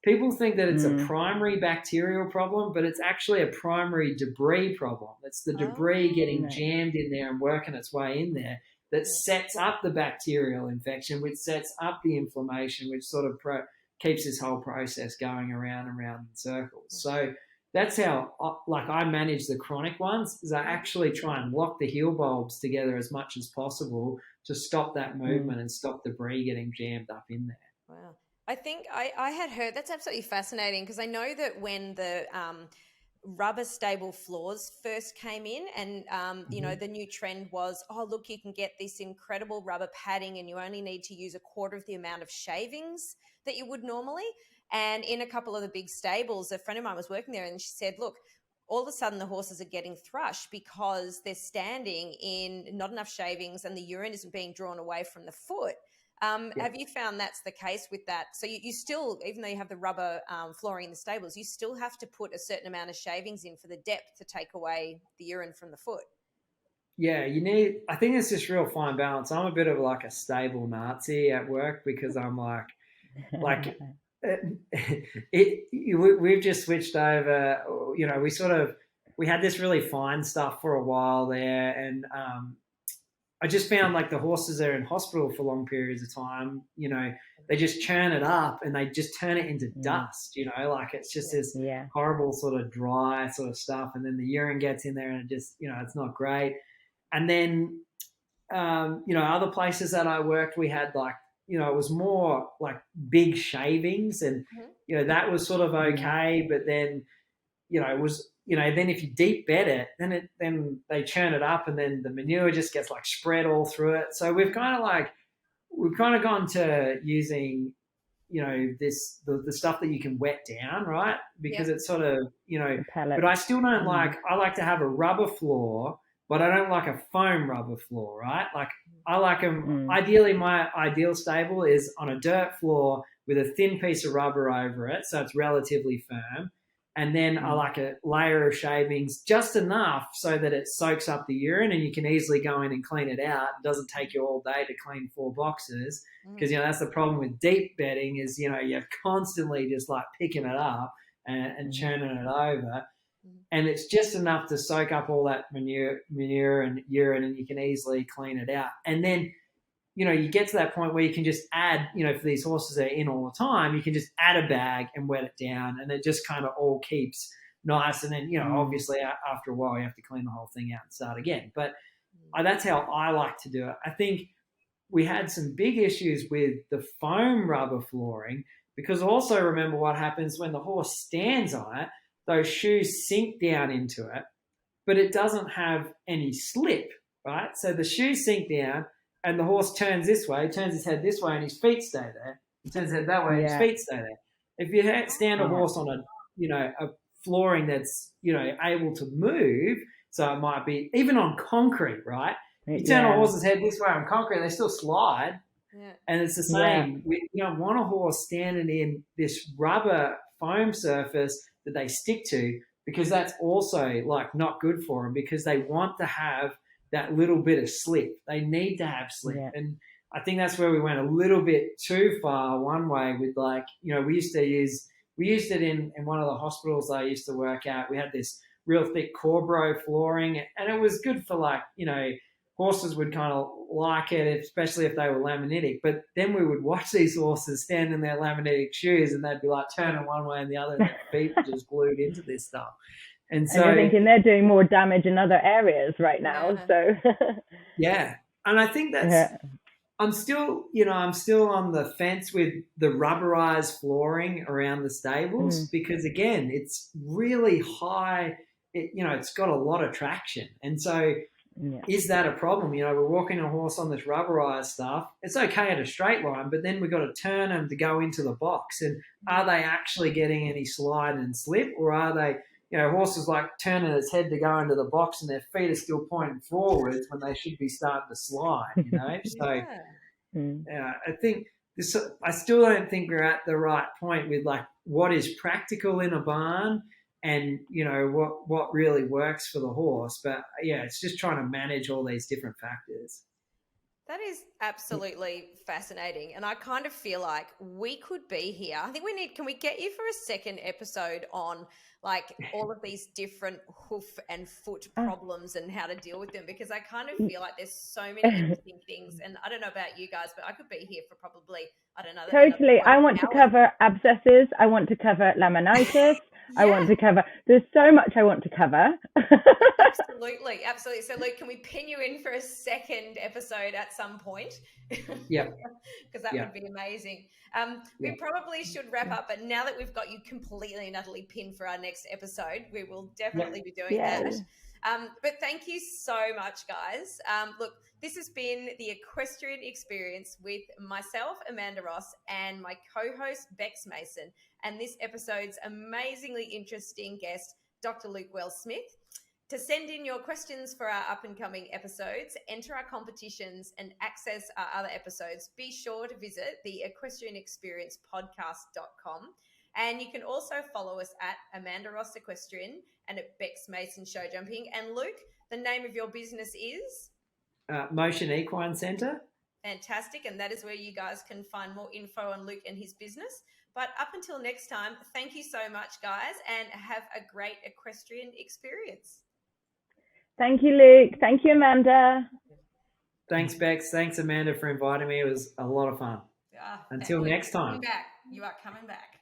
People think that it's a primary bacterial problem, but it's actually a primary debris problem. It's the debris getting jammed in there and working its way in there that sets up the bacterial infection, which sets up the inflammation, which sort of keeps this whole process going around and around in circles. So that's how I manage the chronic ones, is I actually try and lock the heel bulbs together as much as possible to stop that movement and stop debris getting jammed up in there. Wow. I think I had heard, that's absolutely fascinating, because I know that when the rubber stable floors first came in, and the new trend was, look, you can get this incredible rubber padding and you only need to use a quarter of the amount of shavings that you would normally. And in a couple of the big stables, a friend of mine was working there, and she said, look, all of a sudden the horses are getting thrush because they're standing in not enough shavings and the urine isn't being drawn away from the foot. Have you found that's the case with that? So you still, even though you have the rubber flooring in the stables, you still have to put a certain amount of shavings in for the depth to take away the urine from the foot. Yeah, I think it's just real fine balance. I'm a bit of like a stable Nazi at work because I'm like we've just switched over. We had this really fine stuff for a while there, and I just found like the horses are in hospital for long periods of time. They just churn it up and they just turn it into dust. Like it's just this horrible sort of dry sort of stuff, and then the urine gets in there and it just it's not great. And then other places that I worked, we had like it was more like big shavings, and that was sort of okay. But then it was then if you deep bed it, then they churn it up, and then the manure just gets like spread all through it. So we've kind of gone to using the stuff that you can wet down, right? Because it's sort of but I still don't I like to have a rubber floor, but I don't like a foam rubber floor, right? Like I like them. Ideally, my ideal stable is on a dirt floor with a thin piece of rubber over it, so it's relatively firm. And then I like a layer of shavings, just enough so that it soaks up the urine and you can easily go in and clean it out. It doesn't take you all day to clean 4 boxes because, that's the problem with deep bedding is, you're constantly just like picking it up and churning it over. And it's just enough to soak up all that manure and urine, and you can easily clean it out. And then, you get to that point where you can just add, for these horses that are in all the time, you can just add a bag and wet it down, and it just kind of all keeps nice. And then, obviously after a while you have to clean the whole thing out and start again. But that's how I like to do it. I think we had some big issues with the foam rubber flooring because also remember what happens when the horse stands on it. Those shoes sink down into it, but it doesn't have any slip, right? So the shoes sink down and the horse turns this way, turns his head this way, and his feet stay there. He turns his head that way and his feet stay there. If you stand a horse on a flooring that's, able to move, so it might be even on concrete, right? You turn a horse's head this way on concrete, they still slide. Yeah. And it's the same. You don't want a horse standing in this rubber foam surface that they stick to, because that's also like not good for them, because they want to have that little bit of slip. They need to have slip. Yeah. And I think that's where we went a little bit too far one way with we used it in one of the hospitals I used to work at. We had this real thick Corbro flooring, and it was good for horses would kind of like it, especially if they were laminitic. But then we would watch these horses stand in their laminitic shoes and they'd be like turning one way and the other, and their feet were just glued into this stuff. And so you're thinking they're doing more damage in other areas right now. So yeah. And I think that's I'm still on the fence with the rubberized flooring around the stables because again, it's really high. It's got a lot of traction. And so is that a problem? We're walking a horse on this rubberized stuff. It's okay at a straight line, but then we've got to turn them to go into the box. And are they actually getting any slide and slip, or are they, horses like turning its head to go into the box and their feet are still pointing forwards when they should be starting to slide, So I think I still don't think we're at the right point with what is practical in a barn and, what really works for the horse. But, it's just trying to manage all these different factors. That is absolutely fascinating. And I kind of feel like we could be here. I think can we get you for a second episode on all of these different hoof and foot problems and how to deal with them? Because I kind of feel like there's so many interesting things. And I don't know about you guys, but I could be here for probably, I don't know. Totally. I want to cover abscesses. I want to cover laminitis. I want to cover. There's so much I want to cover. Absolutely. So, Luke, can we pin you in for a second episode at some point? Yeah. Because that would be amazing. We probably should wrap up, but now that we've got you completely and utterly pinned for our next episode, we will definitely be doing that. But thank you so much, guys. Look, this has been the Equestrian Experience with myself, Amanda Ross, and my co-host, Bex Mason, and this episode's amazingly interesting guest, Dr. Luke Wells-Smith. To send in your questions for our up and coming episodes, enter our competitions, and access our other episodes, be sure to visit the equestrianexperiencepodcast.com. And you can also follow us at Amanda Ross Equestrian and at Bex Mason Show Jumping. And Luke, the name of your business is? Motion Equine Centre. Fantastic. And that is where you guys can find more info on Luke and his business. But up until next time, thank you so much, guys, and have a great equestrian experience. Thank you, Luke. Thank you, Amanda. Thanks, Bex. Thanks, Amanda, for inviting me. It was a lot of fun. Until next time. Back. You are coming back.